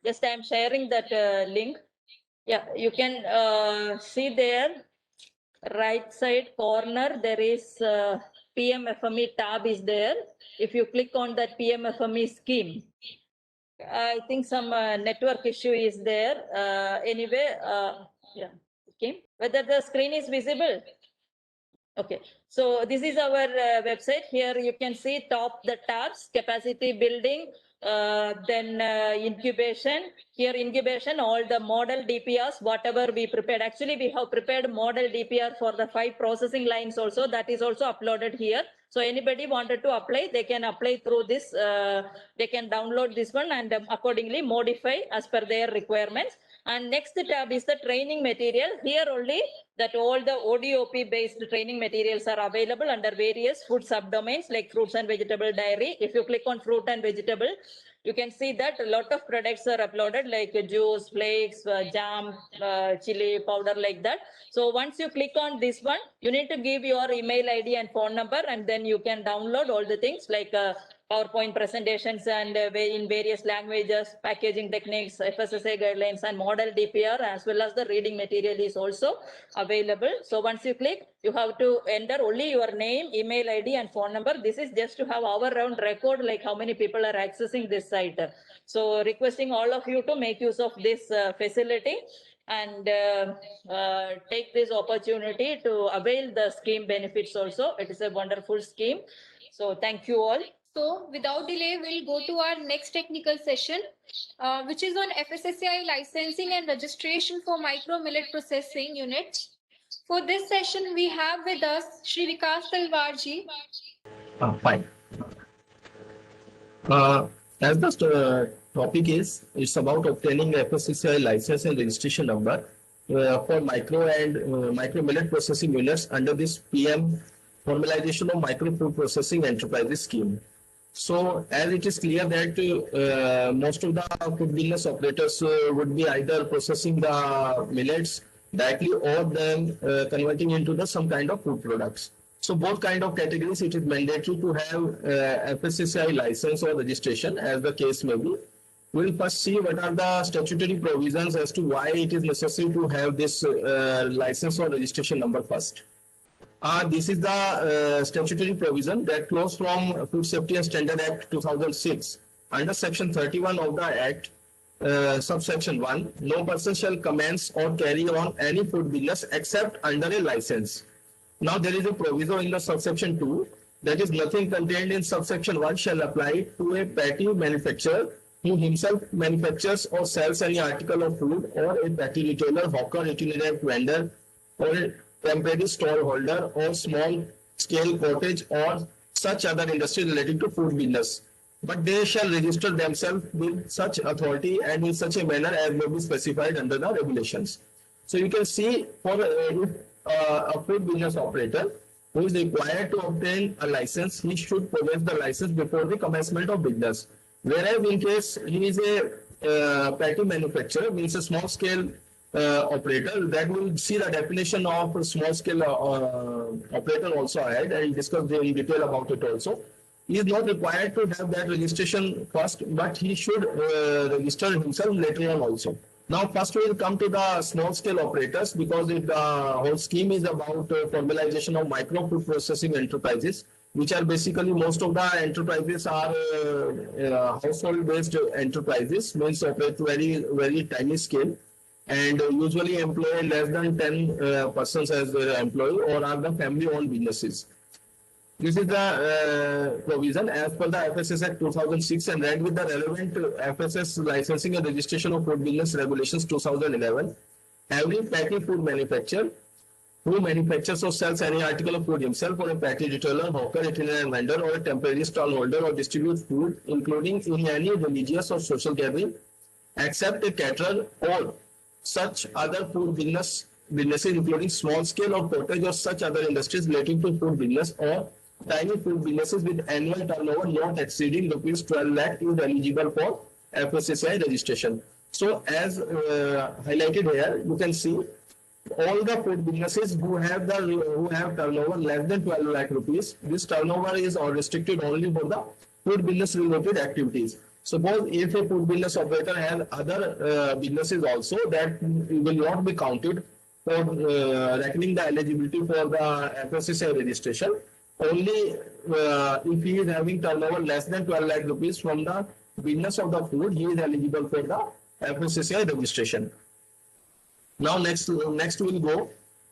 Just I'm sharing that link. Yeah, you can see there, right side corner, there is PMFME tab is there. If you click on that PMFME scheme, I think some network issue is there. Anyway, yeah, okay. Whether the screen is visible? Okay, so this is our website. Here you can see top the tabs, capacity building, then incubation. Here incubation, all the model DPRs, whatever we prepared. Actually, we have prepared model DPR for the 5 processing lines also. That is also uploaded here. So anybody wanted to apply, they can apply through this. They can download this one and accordingly modify as per their requirements. And next tab is the training material. Here only that all the ODOP based training materials are available under various food subdomains like fruits and vegetable dairy. If you click on fruit and vegetable, you can see that a lot of products are uploaded like juice, flakes, jam, chili powder like that. So once you click on this one, you need to give your email ID and phone number, and then you can download all the things like PowerPoint presentations and in various languages, packaging techniques, FSSAI guidelines and model DPR, as well as the reading material is also available. So once you click, you have to enter only your name, email ID and phone number. This is just to have our round record, like how many people are accessing this site. So requesting all of you to make use of this facility and take this opportunity to avail the scheme benefits also. It is a wonderful scheme. So thank you all.
So without delay, we'll go to our next technical session, which is on FSSAI licensing and registration for micro millet processing units. For this session, we have with us Shri Vikas Talwarji.
Fine. As the topic is, it's about obtaining FSSAI license and registration number for micro and micro millet processing units under this PM Formalization of Micro Food Processing Enterprises scheme. So, as it is clear that most of the food business operators would be either processing the millets directly or then converting into some kind of food products. So, both kind of categories, it is mandatory to have FSSAI license or registration, as the case may be. We will first see what are the statutory provisions as to why it is necessary to have this license or registration number first. This is the statutory provision that flows from Food Safety and Standard Act 2006. Under Section 31 of the Act, subsection 1, no person shall commence or carry on any food business except under a license. Now there is a proviso in the subsection 2, that is nothing contained in subsection 1 shall apply to a patty manufacturer who himself manufactures or sells any article of food, or a patty retailer, hawker, itinerant vendor, or a temporary stall holder, or small scale cottage, or such other industry relating to food business. But they shall register themselves with such authority and in such a manner as may be specified under the regulations. So you can see for a food business operator who is required to obtain a license, he should possess the license before the commencement of business. Whereas in case he is a patty manufacturer, means a small scale operator, that will see the definition of small scale operator also ahead, and discuss in detail about it also. He is not required to have that registration first, but he should register himself later on also. Now first we will come to the small scale operators, because the whole scheme is about formalization of micro food processing enterprises, which are basically most of the enterprises are household based enterprises, means operate very tiny scale, and usually employ less than 10 persons as their employee, or are the family owned businesses. This is the provision as per the FSS Act 2006 and read with the relevant FSS licensing and registration of food business regulations 2011. Every patty food manufacturer who manufactures or sells any article of food himself, or a patty retailer, hawker, itinerant vendor, or a temporary stall holder, or distributes food, including in any religious or social gathering, except a caterer or such other food businesses, including small scale or cottage or such other industries relating to food business, or tiny food businesses with annual turnover not exceeding rupees 12 lakh, is eligible for FSSAI registration. So as highlighted here, you can see all the food businesses who have turnover less than 12 lakh rupees. This turnover is restricted only for the food business related activities. Suppose if a food business operator has other businesses also, that will not be counted for reckoning the eligibility for the FSSAI registration. Only if he is having turnover less than 12 lakh rupees from the business of the food, he is eligible for the FSSAI registration. Now next we'll go,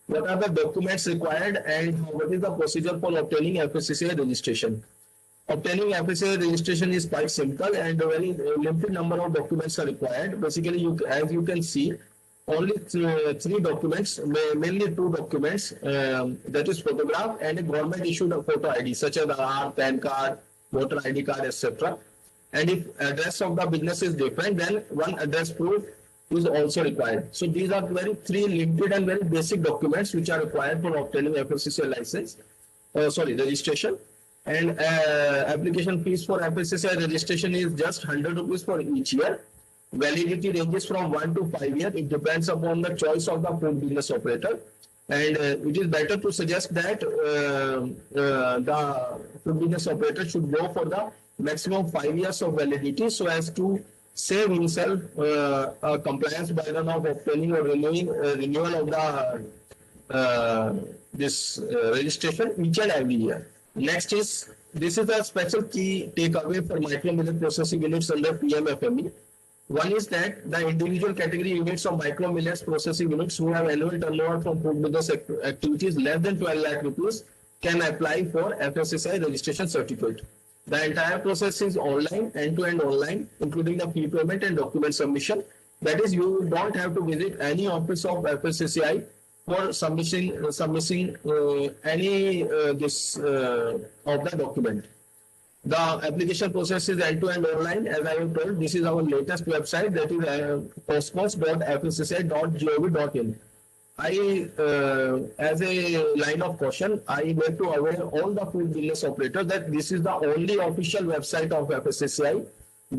what are the documents required and what is the procedure for obtaining FSSAI registration. Obtaining FSSAI registration is quite simple, and a very limited number of documents are required. Basically, as you can see, only three documents, mainly two documents, that is photograph and a government issued photo ID such as Aadhaar, PAN card, voter ID card, etc. And if address of the business is different, then one address proof is also required. So these are very three limited and very basic documents which are required for obtaining FSSAI license, registration. And application fees for FSSAI registration is just 100 rupees for each year. Validity ranges from 1 to 5 years. It depends upon the choice of the food business operator. And it is better to suggest that the food business operator should go for the maximum 5 years of validity so as to save himself a compliance burden of obtaining or renewal of the registration each and every year. Next is, this is a special key takeaway for micro millet processing units under PMFME. One is that the individual category units of micro millets processing units who have annual turnover from food business activities less than 12 lakh rupees can apply for FSSAI registration certificate. The entire process is online, end-to-end online, including the fee payment and document submission. That is, you don't have to visit any office of FSSAI for submitting any of the document. The application process is end-to-end online. As I have told, this is our latest website, that is postcos.fssai.gov.in. As a line of caution, I make to aware all the food business operators that this is the only official website of FSSAI.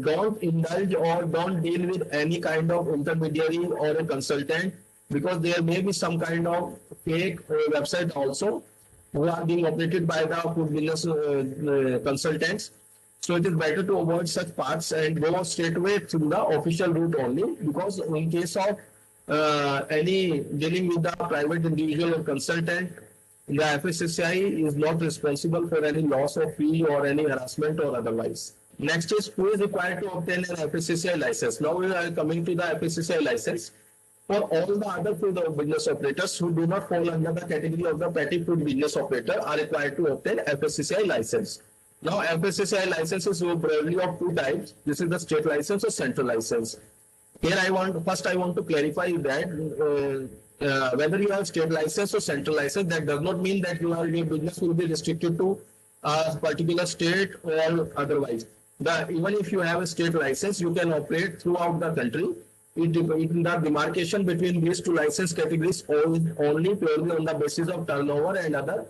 Don't indulge or don't deal with any kind of intermediary or a consultant, because there may be some kind of fake website also who are being operated by the food business consultants. So it is better to avoid such paths and go straight away through the official route only, because in case of any dealing with the private individual or consultant, the FSSAI is not responsible for any loss of fee or any harassment or otherwise. Next is, who is required to obtain an FSSAI license? Now we are coming to the FSSAI license. For all the other food business operators who do not fall under the category of the petty food business operator are required to obtain FSSAI license. Now, FSSAI license is broadly of two types. This is the state license or central license. Here I want to clarify that whether you have state license or central license, that does not mean that your business will be restricted to a particular state or otherwise. Even if you have a state license, you can operate throughout the country. The demarcation between these two license categories only purely on the basis of turnover and other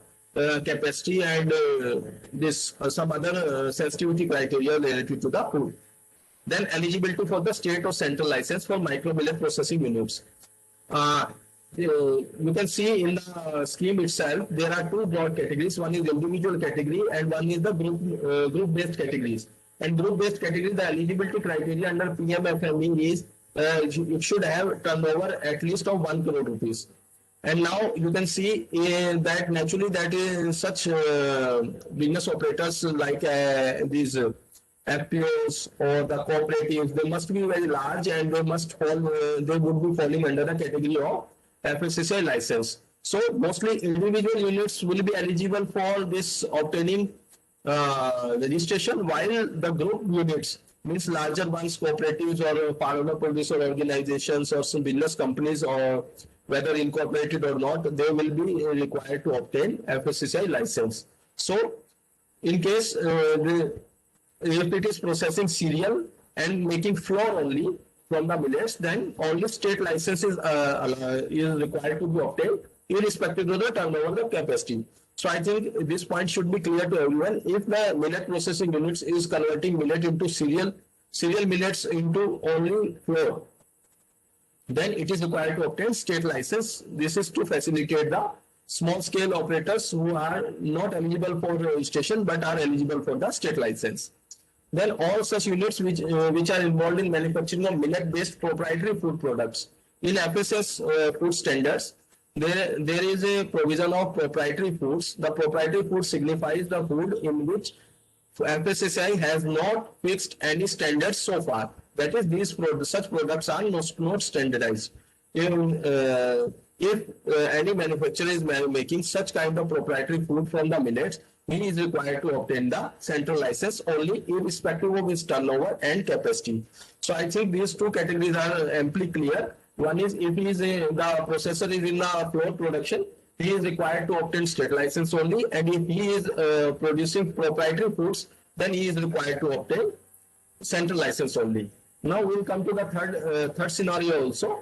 capacity and some other sensitivity criteria related to the food. Then eligibility for the state or central license for micro millet processing units. You can see in the scheme itself, there are two broad categories. One is individual category and one is the group-based categories. And group-based category, the eligibility criteria under PMFME is it should have turnover at least of 1 crore rupees. And now you can see that naturally that is such business operators like these FPOs or the cooperatives, they must be very large and they would be falling under the category of FSSAI license. So mostly individual units will be eligible for this obtaining registration, while the group units, means larger ones, cooperatives or farmer producer organizations or some business companies, or whether incorporated or not, they will be required to obtain FSSAI license. So in case if it is processing cereal and making flour only from the millets, then only state license is required to be obtained, irrespective of the turnover of capacity. So I think this point should be clear to everyone. If the millet processing units is converting millet into cereal millets into only flour, then it is required to obtain state license. This is to facilitate the small scale operators who are not eligible for registration but are eligible for the state license. Then all such units which are involved in manufacturing of millet-based proprietary food products. In FSS food standards, there is a provision of proprietary foods. The proprietary food signifies the food in which FSSAI has not fixed any standards so far. That is, such products are not standardized. If any manufacturer is making such kind of proprietary food from the millets, he is required to obtain the central license only, irrespective of his turnover and capacity. So I think these two categories are amply clear. One is, if he is the processor is in the flour production, he is required to obtain state license only, and if he is producing proprietary foods, then he is required to obtain central license only. Now we'll come to the third scenario also.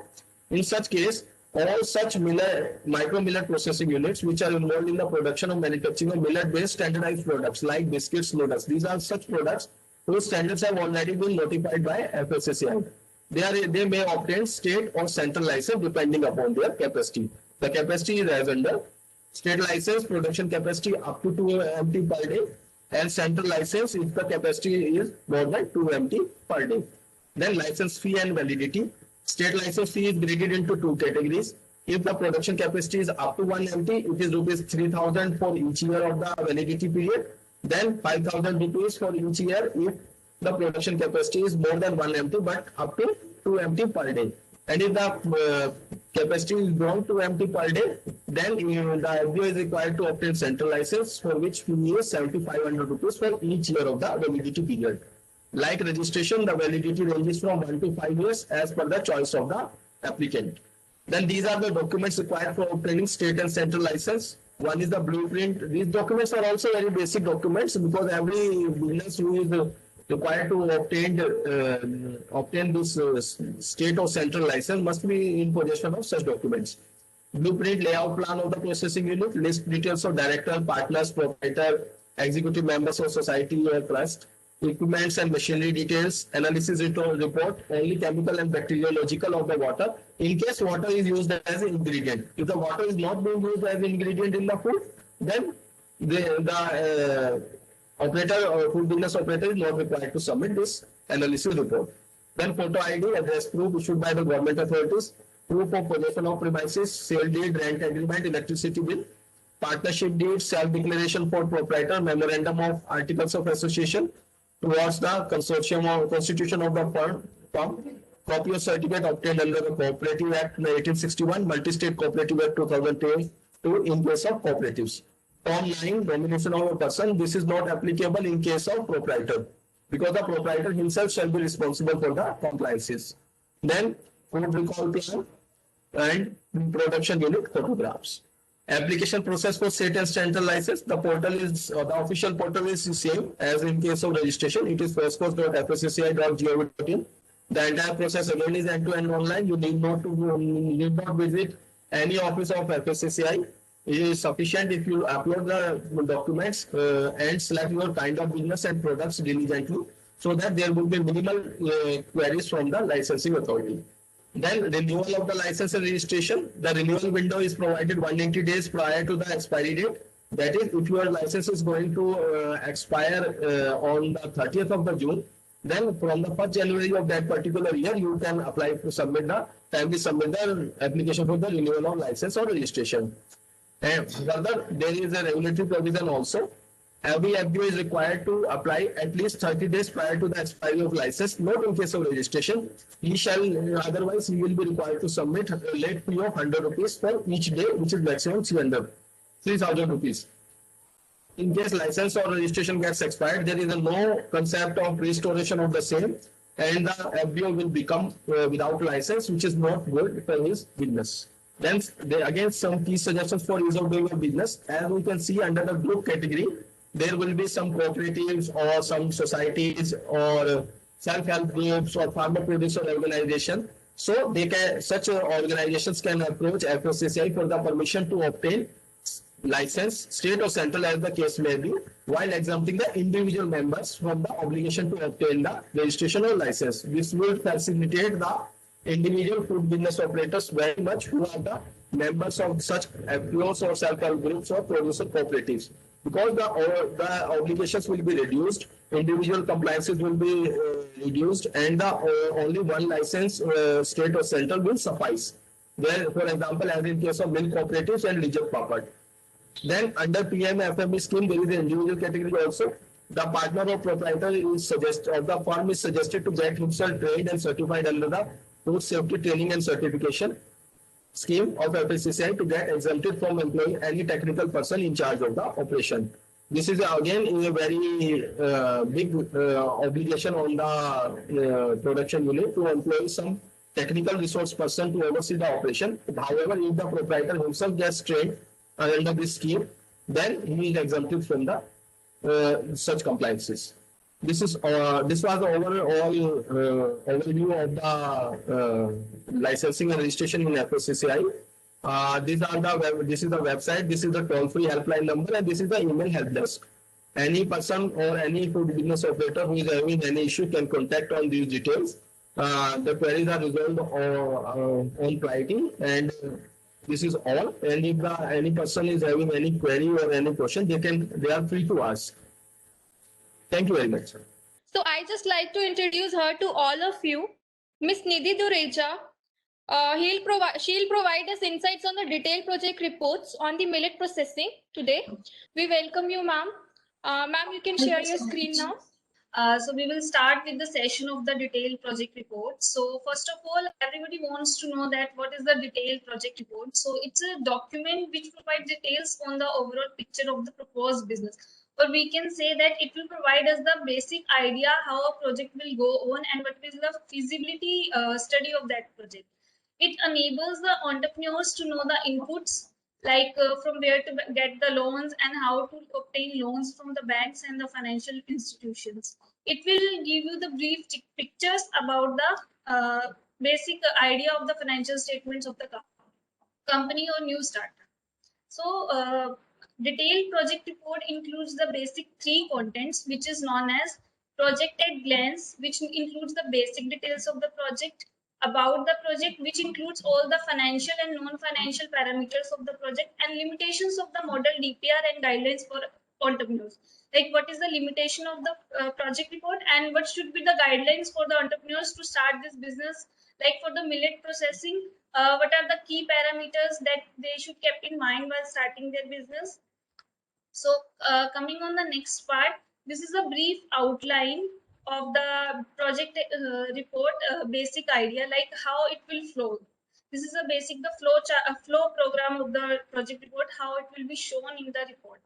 In such case, all such micro millet processing units which are involved in the production of manufacturing of millet-based standardized products like biscuits, noodles. These are such products whose standards have already been notified by FSSAI. They may obtain state or central license depending upon their capacity. The capacity is as under: state license production capacity up to 2 MT per day, and central license if the capacity is more than 2 MT per day. Then license fee and validity. State license fee is graded into two categories. If the production capacity is up to 1 MT, it is rupees 3,000 for each year of the validity period. Then 5,000 rupees for each year if the production capacity is more than 1 MT but up to 2 MT per day. And if the capacity is beyond 2 MT per day, then the FBO is required to obtain central license, for which fee is 7,500 rupees for each year of the validity period. Like registration, the validity ranges from 1 to 5 years as per the choice of the applicant. Then these are the documents required for obtaining state and central license. One is the blueprint. These documents are also very basic documents because every business who is required to obtain this state or central license must be in possession of such documents. Blueprint, layout plan of the processing unit, list details of director, partners, proprietor, executive members of society or trust, equipments and machinery details, analysis report, only chemical and bacteriological of the water, in case water is used as an ingredient. If the water is not being used as an ingredient in the food, then the operator or food business operator is not required to submit this analysis report. Then photo ID, address proof issued by the government authorities, proof of possession of premises, sale deed, rent agreement, electricity bill, partnership deed, self-declaration for proprietor, memorandum of articles of association towards the consortium or constitution of the firm, copy of certificate obtained under the Cooperative Act 1861, Multi-State Cooperative Act 2002 in case of cooperatives. Form 9, nomination of a person. This is not applicable in case of proprietor because the proprietor himself shall be responsible for the compliances. Then code recall plan and production unit photographs. Application process for state and central license. The portal is the official portal is the same as in case of registration. It is firstcourse.fsci.gov.in. The entire process again is end-to-end online. You need not visit any office of FSSAI. It is sufficient if you upload the documents and select your kind of business and products diligently, so that there will be minimal queries from the licensing authority. Then renewal of the license and registration. The renewal window is provided 180 days prior to the expiry date. That is, if your license is going to expire on the 30th of the June, then from the 1st January of that particular year, you can apply to submit the application for the renewal of license or registration. And further, there is a regulatory provision also. Every FBO is required to apply at least 30 days prior to the expiry of license, not in case of registration. Otherwise, he will be required to submit a late fee of 100 rupees for each day, which is maximum 3,000 rupees. In case license or registration gets expired, there is no concept of restoration of the same, and the FBO will become without license, which is not good for his business. Then again, some key suggestions for ease of doing your business. As we can see under the group category, there will be some cooperatives or some societies or self-help groups or farmer producer organization. So such organizations can approach FSSAI for the permission to obtain license, state or central as the case may be, while exempting the individual members from the obligation to obtain the registration or license. This will facilitate the individual food business operators very much who are the members of such FPOs or self-help groups or producer cooperatives, because the obligations will be reduced, individual compliances will be reduced, and the only one license, state or central, will suffice. There, for example, as in case of milk cooperatives and Lijat Papad. Then under PMFME scheme, there is an individual category also. The partner or proprietor is suggested, or the firm is suggested to get himself trained and certified under the Food Safety Training and Certification scheme of FSSAI to get exempted from employing any technical person in charge of the operation. This is again a very big obligation on the production unit to employ some technical resource person to oversee the operation. However, if the proprietor himself gets trained under this scheme, then he is exempted from the such compliances. this was the overall overview of the licensing and registration in FSCCI. This is the website, this is the toll-free helpline number, and this is the email help desk. Any person or any food business operator who is having any issue can contact on these details. The queries are resolved on priority, and this is all. And if any person is having any query or any question, they are free to ask. Thank you very much.
So I just like to introduce her to all of you. Miss Nidhi Dureja. She'll provide us insights on the detailed project reports on the millet processing today. We welcome you, ma'am. Ma'am, you can share your screen now.
So we will start with the session of the detailed project report. So first of all, everybody wants to know that what is the detailed project report. So it's a document which provides details on the overall picture of the proposed business. Or we can say that it will provide us the basic idea how a project will go on and what is the feasibility study of that project. It enables the entrepreneurs to know the inputs, like from where to get the loans and how to obtain loans from the banks and the financial institutions. It will give you the brief pictures about the basic idea of the financial statements of the company or new startup. So detailed project report includes the basic three contents, which is known as project at glance, which includes the basic details of the project, about the project, which includes all the financial and non-financial parameters of the project, and limitations of the model DPR and guidelines for entrepreneurs. Like what is the limitation of the project report and what should be the guidelines for the entrepreneurs to start this business. Like for the millet processing, what are the key parameters that they should keep in mind while starting their business. So coming on the next part, this is a brief outline of the project report, basic idea, like how it will flow. This is a basic flow program of the project report, how it will be shown in the report.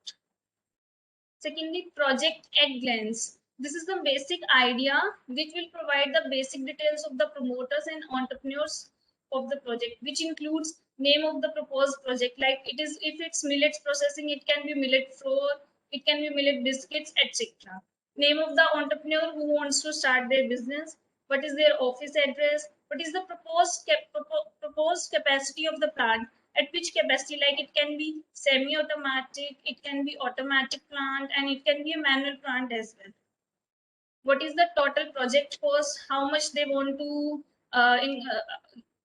Secondly, project at glance. This is the basic idea which will provide the basic details of the promoters and entrepreneurs of the project, which includes name of the proposed project, like it is, if it's millets processing, it can be millet flour, it can be millet biscuits, etc. Name of the entrepreneur who wants to start their business, what is their office address, what is the proposed capacity of the plant, at which capacity, like it can be semi-automatic, it can be automatic plant, and it can be a manual plant as well. What is the total project cost, how much they want to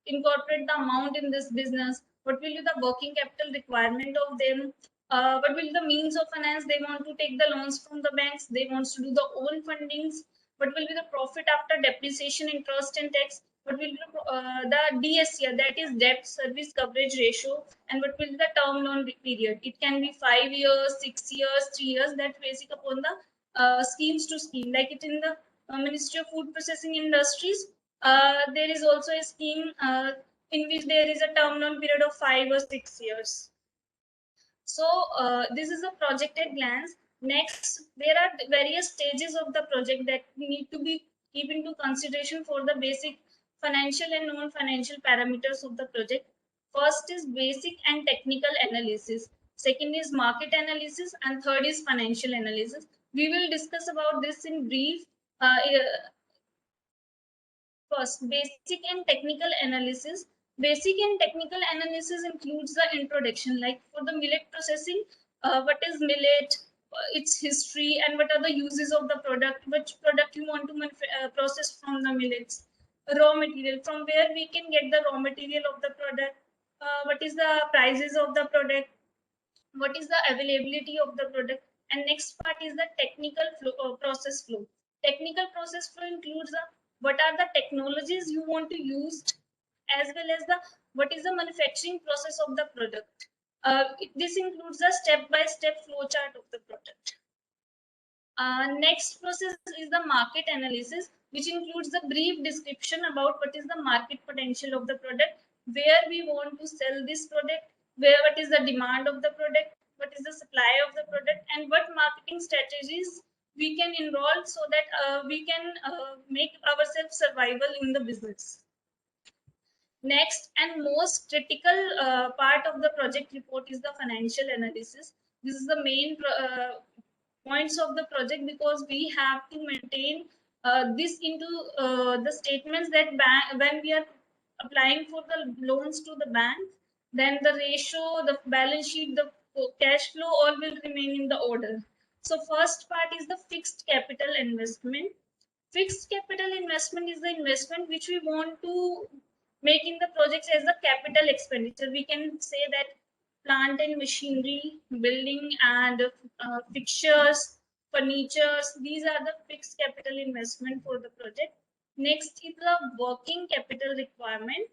incorporate the amount in this business, what will be the working capital requirement of them, what will be the means of finance, they want to take the loans from the banks, they want to do the own fundings, what will be the profit after depreciation, interest and tax, what will be the DSCR, that is debt service coverage ratio, and what will be the term loan period. It can be 5 years, 6 years, 3 years, that basic upon the schemes to scheme. Like it in the Ministry of Food Processing Industries, there is also a scheme in which there is a term loan period of 5 or 6 years. So this is a project at glance. Next, there are various stages of the project that need to be keep into consideration for the basic financial and non-financial parameters of the project. First is basic and technical analysis. Second is market analysis, and third is financial analysis. We will discuss about this in brief. First, basic and technical analysis. Basic and technical analysis includes the introduction, like for the millet processing, what is millet, its history, and what are the uses of the product, which product you want to process from the millets. Raw material, from where we can get the raw material of the product, what is the prices of the product, what is the availability of the product. And next part is the technical flow, process flow. Technical process flow includes the what are the technologies you want to use, as well as the what is the manufacturing process of the product. This includes the step-by-step flow chart of the product. Next process is the market analysis, which includes the brief description about what is the market potential of the product, where we want to sell this product, what is the demand of the product, what is the supply of the product, and what marketing strategies we can enroll so that we can make ourselves survival in the business. Next and most critical part of the project report is the financial analysis. This is the main points of the project, because we have to maintain this into the statements that when we are applying for the loans to the bank, then the ratio, the balance sheet, the cash flow, all will remain in the order. So first part is the fixed capital investment. Fixed capital investment is the investment which we want to make in the projects as a capital expenditure. We can say that plant and machinery, building and fixtures, furnitures, these are the fixed capital investment for the project. Next is the working capital requirement.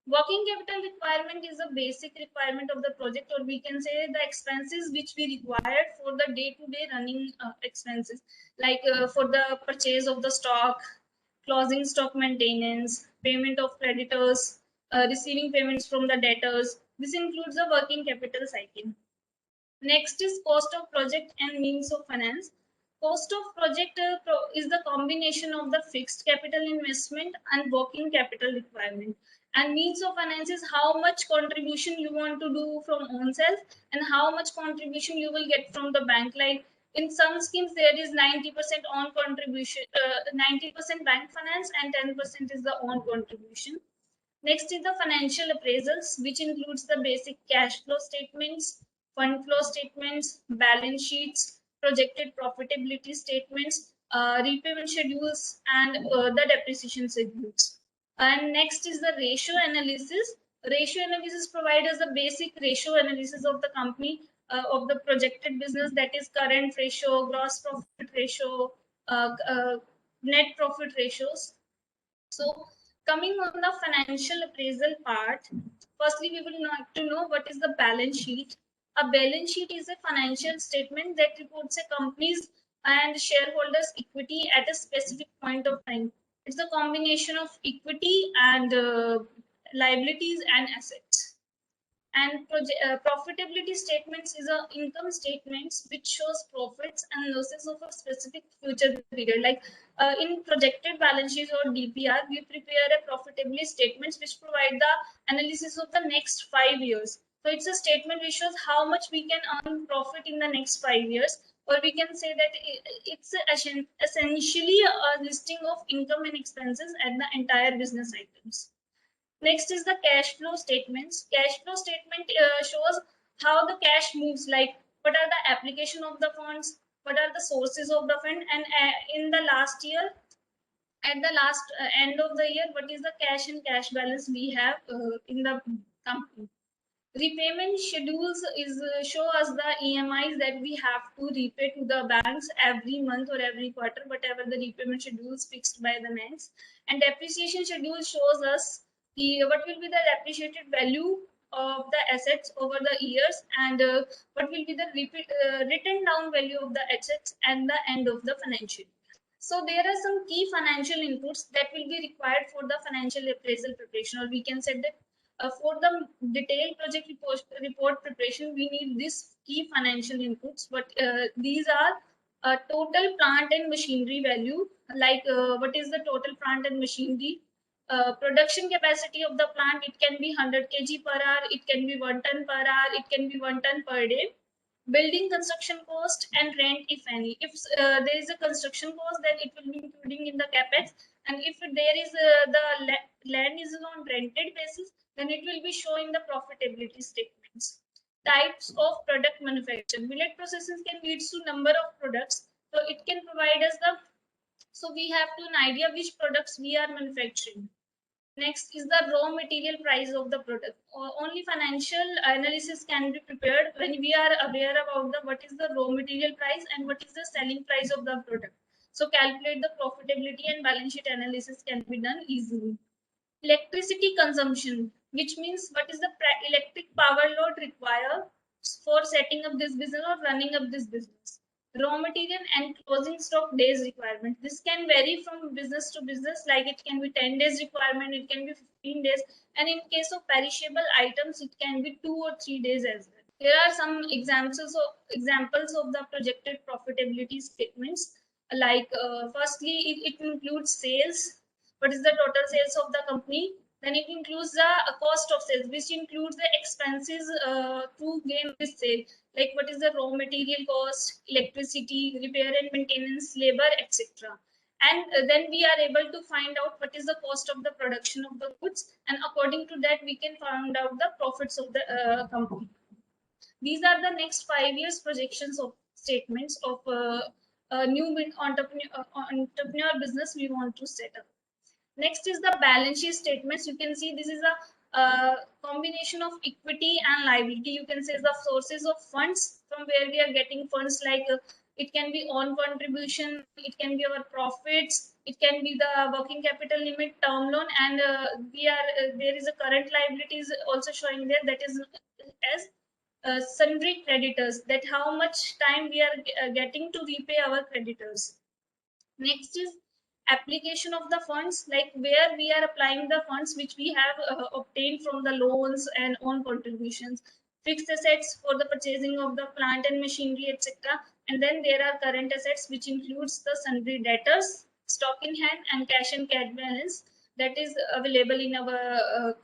Working capital requirement is a basic requirement of the project, or we can say the expenses which we require for the day-to-day running expenses, like for the purchase of the stock, closing stock maintenance, payment of creditors, receiving payments from the debtors. This includes the working capital cycle. Next is cost of project and means of finance. Cost of project is the combination of the fixed capital investment and working capital requirement. And means of finance is how much contribution you want to do from own self and how much contribution you will get from the bank. Like in some schemes, there is 90% on contribution, 90% bank finance, and 10% is the own contribution. Next is the financial appraisals, which includes the basic cash flow statements, fund flow statements, balance sheets, projected profitability statements, repayment schedules, and the depreciation schedules. And next is the ratio analysis. Ratio analysis provides us the basic ratio analysis of the company, of the projected business, that is current ratio, gross profit ratio, net profit ratios. So coming on the financial appraisal part, firstly, we will need to know what is the balance sheet. A balance sheet is a financial statement that reports a company's and shareholders' equity at a specific point of time. It's a combination of equity and liabilities and assets. And profitability statements is a income statements which shows profits and losses of a specific future period. Like in projected balance sheets or DPR, we prepare a profitability statements which provide the analysis of the next 5 years. So it's a statement which shows how much we can earn profit in the next 5 years, or we can say that it's essentially a listing of income and expenses and the entire business items. Next is the cash flow statements. Cash flow statement shows how the cash moves, like what are the application of the funds, what are the sources of the fund, and in the last year, at the last end of the year, what is the cash and cash balance we have in the company. Repayment schedules is show us the EMIs that we have to repay to the banks every month or every quarter, whatever the repayment schedule is fixed by the banks. And depreciation schedule shows us what will be the depreciated value of the assets over the years, and what will be the written down value of the assets at the end of the financial year. So there are some key financial inputs that will be required for the financial appraisal preparation, or we can say that for the detailed project report preparation, we need these key financial inputs. But these are total plant and machinery value, like what is the total plant and machinery. Production capacity of the plant, it can be 100 kg per hour, it can be 1 ton per hour, it can be 1 ton per day. Building construction cost and rent, if any. If there is a construction cost, then it will be including in the capex. And if there is the land is on rented basis, then it will be showing the profitability statements. Types of product manufacture. Millet processes can lead to number of products. So it can provide us so we have an idea which products we are manufacturing. Next is the raw material price of the product. Only financial analysis can be prepared when we are aware about what is the raw material price and what is the selling price of the product. So calculate the profitability and balance sheet analysis can be done easily. Electricity consumption, which means what is the electric power load required for setting up this business or running up this business. Raw material and closing stock days requirement. This can vary from business to business, like it can be 10 days requirement, it can be 15 days, and in case of perishable items, it can be 2 or 3 days as well. Here are some examples of the projected profitability statements. Like firstly, it includes sales. What is the total sales of the company? Then it includes the cost of sales, which includes the expenses to gain this sale, like what is the raw material cost, electricity, repair and maintenance, labor, etc. And then we are able to find out what is the cost of the production of the goods, and according to that we can find out the profits of the company. These are the next 5 years projections of statements of a new entrepreneur business we want to set up. Next is the balance sheet statements. You can see this is a combination of equity and liability. You can say the sources of funds from where we are getting funds, like it can be on contribution, it can be our profits, it can be the working capital limit, term loan, and there is a current liabilities also showing there, that is as sundry creditors, that how much time we are getting to repay our creditors. Next is application of the funds, like where we are applying the funds which we have obtained from the loans and own contributions. Fixed assets for the purchasing of the plant and machinery, etc. And then there are current assets, which includes the sundry debtors, stock in hand, and cash and cash balance that is available in our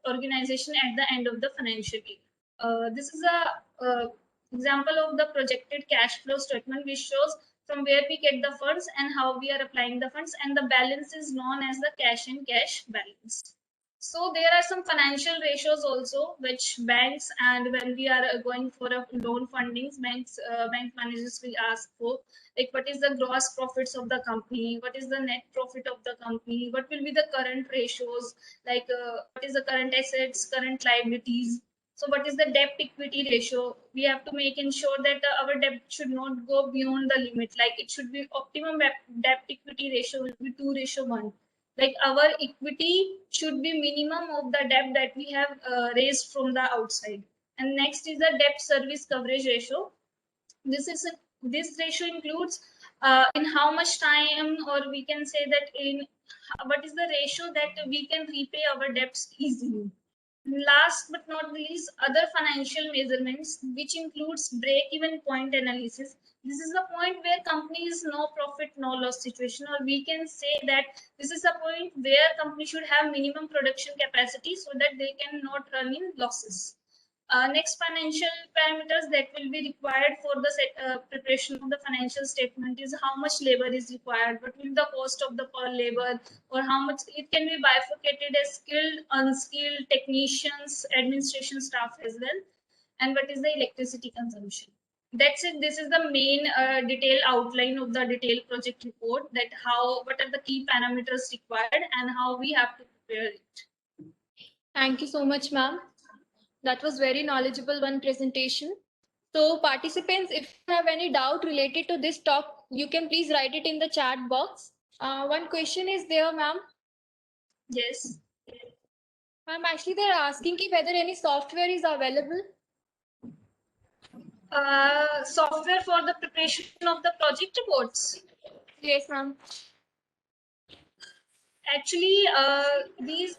organization at the end of the financial year. This is a example of the projected cash flow statement, which shows from where we get the funds and how we are applying the funds, and the balance is known as the cash and cash balance. So there are some financial ratios also which banks, and when we are going for a loan fundings, bank managers will ask for, like what is the gross profits of the company, what is the net profit of the company, what will be the current ratios, like what is the current assets, current liabilities. So what is the debt equity ratio? We have to make ensure that our debt should not go beyond the limit. Like it should be optimum debt equity ratio will be 2:1. Like our equity should be minimum of the debt that we have raised from the outside. And next is the debt service coverage ratio. This ratio includes in how much time, or we can say that in what is the ratio that we can repay our debts easily. Last but not least, other financial measurements, which includes break-even point analysis. This is the point where company is no profit, no loss situation, or we can say that this is a point where company should have minimum production capacity so that they can not run in losses. Next, financial parameters that will be required for the preparation of the financial statement is how much labor is required, what will be the cost of the per labor, or how much it can be bifurcated as skilled, unskilled, technicians, administration staff as well, and what is the electricity consumption. That's it. This is the main detailed outline of the detailed project report, that what are the key parameters required and how we have to prepare it.
Thank you so much, ma'am. That was very knowledgeable one presentation. So participants, if you have any doubt related to this talk, you can please write it in the chat box. One question is there, ma'am.
Yes.
Ma'am, actually they're asking whether any software is available.
Software for the preparation of the project reports.
Yes, ma'am.
Actually, these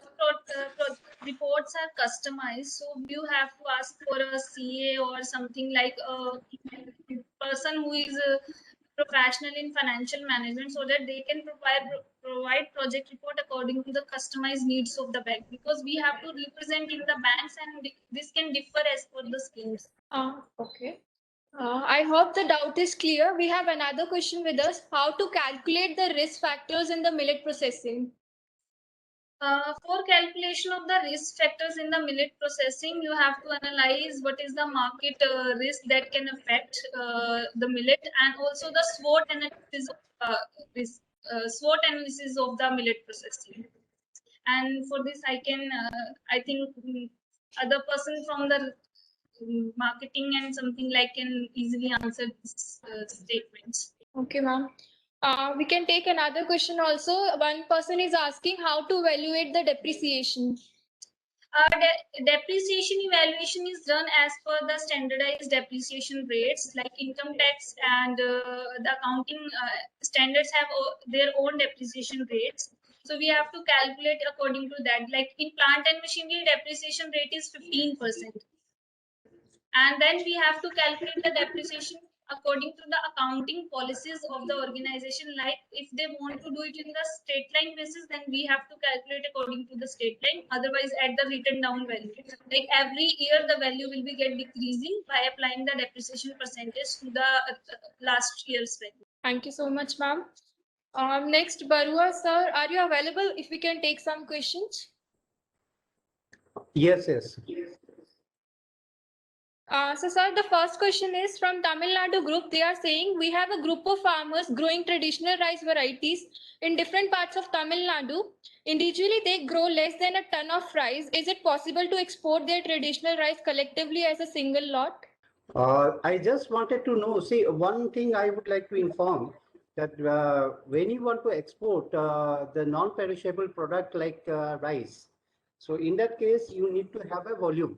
reports are customized, so you have to ask for a CA or something, like a person who is a professional in financial management, so that they can provide project report according to the customized needs of the bank, because we have to represent in the banks, and this can differ as per the schemes.
Okay. I hope the doubt is clear. We have another question with us. How to calculate the risk factors in the millet processing?
For calculation of the risk factors in the millet processing, you have to analyze what is the market risk that can affect the millet, and also the SWOT analysis of the millet processing. And for this, I think other person from the marketing and something like can easily answer this statements.
Okay, ma'am. We can take another question also. One person is asking how to evaluate the depreciation.
Depreciation evaluation is done as per the standardized depreciation rates, like income tax and the accounting standards have their own depreciation rates. So we have to calculate according to that. Like in plant and machinery, depreciation rate is 15%. And then we have to calculate the depreciation according to the accounting policies of the organization. Like if they want to do it in the straight line basis, then we have to calculate according to the straight line. Otherwise, at the written down value, like every year the value will be get decreasing by applying the depreciation percentage to the last year's value.
Thank you so much, ma'am. Next, Barua sir, are you available if we can take some questions?
Yes, yes.
So, sir, the first question is from Tamil Nadu group. They are saying we have a group of farmers growing traditional rice varieties in different parts of Tamil Nadu. Individually, they grow less than a ton of rice. Is it possible to export their traditional rice collectively as a single lot?
I just wanted to know, see, one thing I would like to inform that when you want to export the non-perishable product like rice, so in that case, you need to have a volume.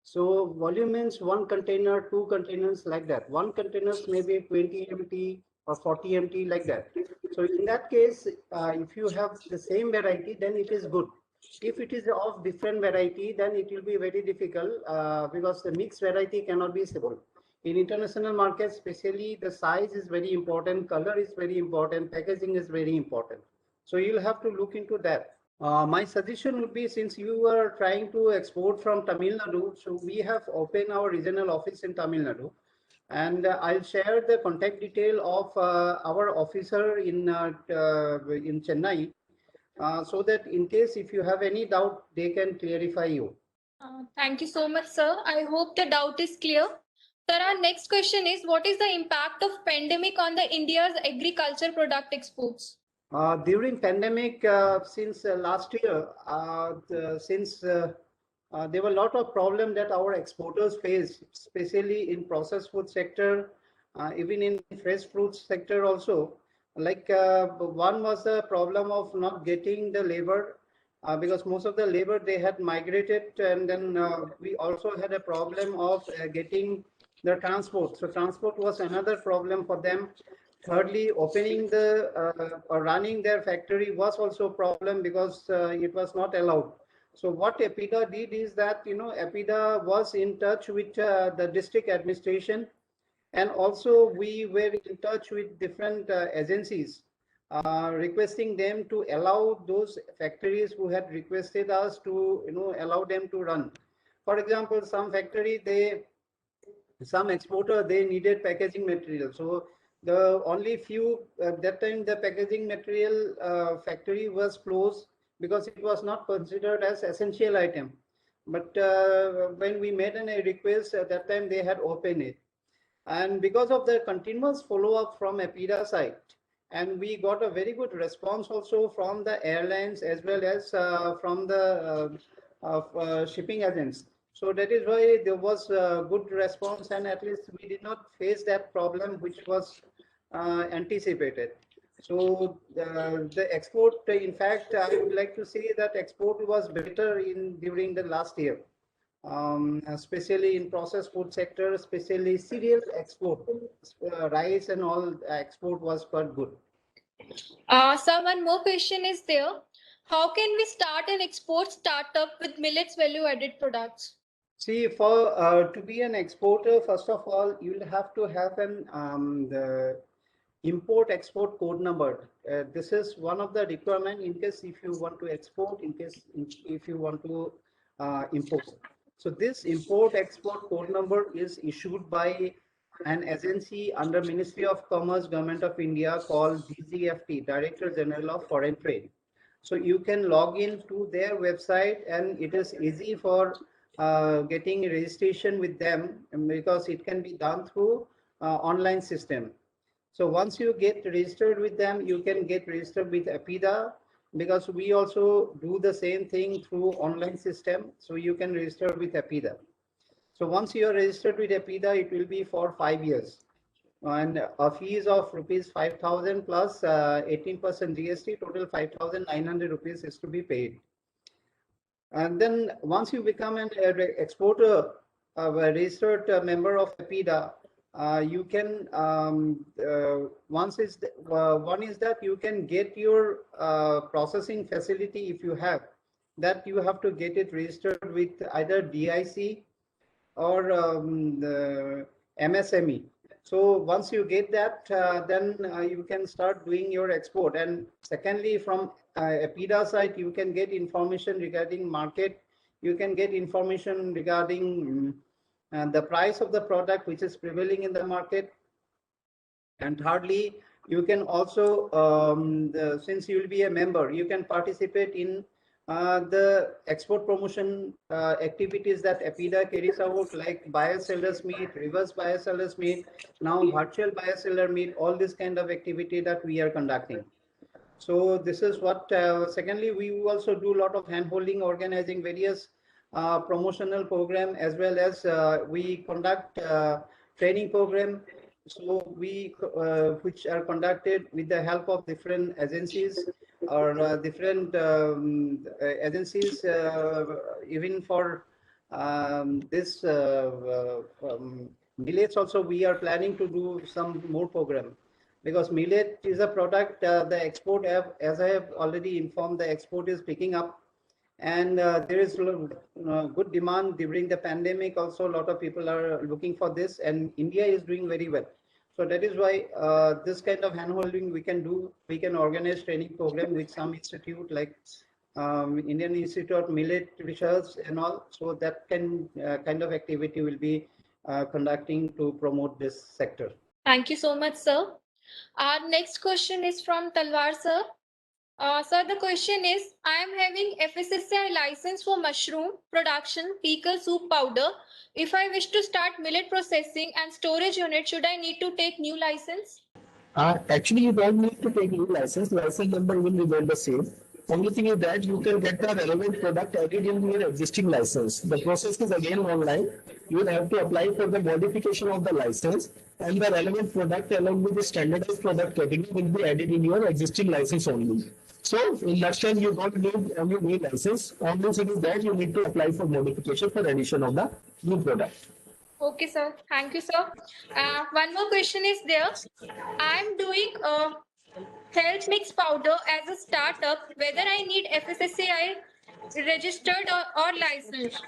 So volume means one container, two containers like that. One containers maybe 20 MT or 40 MT like that. So in that case, if you have the same variety, then it is good. If it is of different variety, then it will be very difficult because the mixed variety cannot be stable. In international markets, especially the size is very important, color is very important, packaging is very important. So you'll have to look into that. My suggestion would be, since you are trying to export from Tamil Nadu, so we have opened our regional office in Tamil Nadu, and I'll share the contact detail of our officer in Chennai, so that in case if you have any doubt, they can clarify you.
Thank you so much, sir. I hope the doubt is clear. Sir, our next question is, what is the impact of pandemic on the India's agriculture product exports?
During pandemic, since last year, there were a lot of problems that our exporters faced, especially in processed food sector, even in fresh fruits sector also. Like one was the problem of not getting the labor, because most of the labor they had migrated, and then we also had a problem of getting the transport. So transport was another problem for them. Thirdly, opening the or running their factory was also a problem because it was not allowed. So what EPIDA did is that, EPIDA was in touch with the district administration, and also we were in touch with different agencies, requesting them to allow those factories who had requested us to, allow them to run. For example, some exporter, they needed packaging material. So the only few, that time the packaging material factory was closed because it was not considered as essential item. But when we made a request at that time, they had opened it. And because of the continuous follow-up from EPIDA side, and we got a very good response also from the airlines as well as from the shipping agents. So that is why there was a good response, and at least we did not face that problem which was anticipated. So the export, in fact, I would like to say that export was better during the last year, especially in processed food sector, especially cereal export, rice and all export was quite good.
Sir, one more question is there. How can we start an export startup with millets value-added products?
See, for to be an exporter, first of all, you'll have to have the import-export code number. This is one of the requirement in case if you want to export, if you want to import. So this import-export code number is issued by an agency under Ministry of Commerce, Government of India, called DGFT, Director General of Foreign Trade. So you can log in to their website, and it is easy for getting registration with them, because it can be done through online system. So once you get registered with them, you can get registered with EPIDA, because we also do the same thing through online system. So you can register with EPIDA. So once you are registered with EPIDA, it will be for 5 years. And a fees of rupees 5,000 plus 18% GST, total 5,900 rupees is to be paid. And then once you become an exporter, a registered member of EPIDA, you can one is that you can get your processing facility. If you have that, you have to get it registered with either DIC or the MSME. So once you get that, then you can start doing your export. And secondly, from EPIDA side, you can get information regarding market. You can get information regarding the price of the product which is prevailing in the market. And thirdly, you can also, since you will be a member, you can participate in the export promotion activities that EPIDA carries out, like buyer sellers meet, reverse buyer sellers meet, now virtual buyer seller meet, all this kind of activity that we are conducting. So this is what, secondly, we also do a lot of hand-holding, organizing various promotional program, as well as we conduct training program. So we, which are conducted with the help of different agencies or different agencies, even for this millets also, we are planning to do some more program. Because millet is a product, the export, as I have already informed, the export is picking up, and there is good demand during the pandemic. Also, a lot of people are looking for this, and India is doing very well. So that is why this kind of handholding we can do. We can organize training program with some institute like Indian Institute of Millet Research and all. So that can kind of activity will be conducting to promote this sector.
Thank you so much, sir. Our next question is from Talwar sir. Sir, the question is, I am having FSSAI license for mushroom production, pickle, soup powder. If I wish to start millet processing and storage unit, should I need to take new license?
Actually, you don't need to take new license. License number will remain the same. Only thing is that you can get the relevant product added in your existing license. The process is again online. You will have to apply for the modification of the license, and the relevant product along with the standardized product category will be added in your existing license only. So, in nutshell, you don't need any new license. Only thing is that you need to apply for modification for addition of the new product.
Okay, sir. Thank you, sir. One more question is there. I am doing health mix powder as a startup, whether I need FSSAI registered or licensed.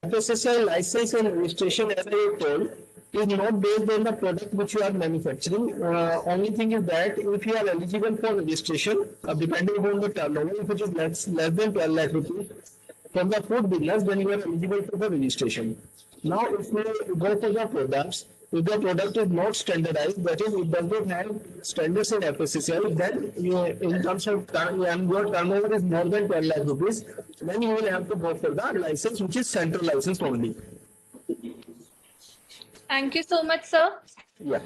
FSSAI license and registration, as I told, is not based on the product which you are manufacturing. Only thing is that if you are eligible for registration, depending upon the turnover, if it is less than 12 lakh rupees from the food business, then you are eligible for the registration. Now, if you go for the products, if the product is not standardized, that is, it does not have standards in FSSAI, then you, in terms of and your turnover is more than 12 lakh rupees, then you will have to go for the license, which is central license only.
Thank you so much, sir.
Yeah.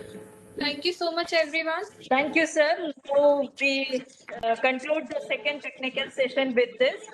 Thank you so much, everyone.
Thank you, sir. So we conclude the second technical session with this.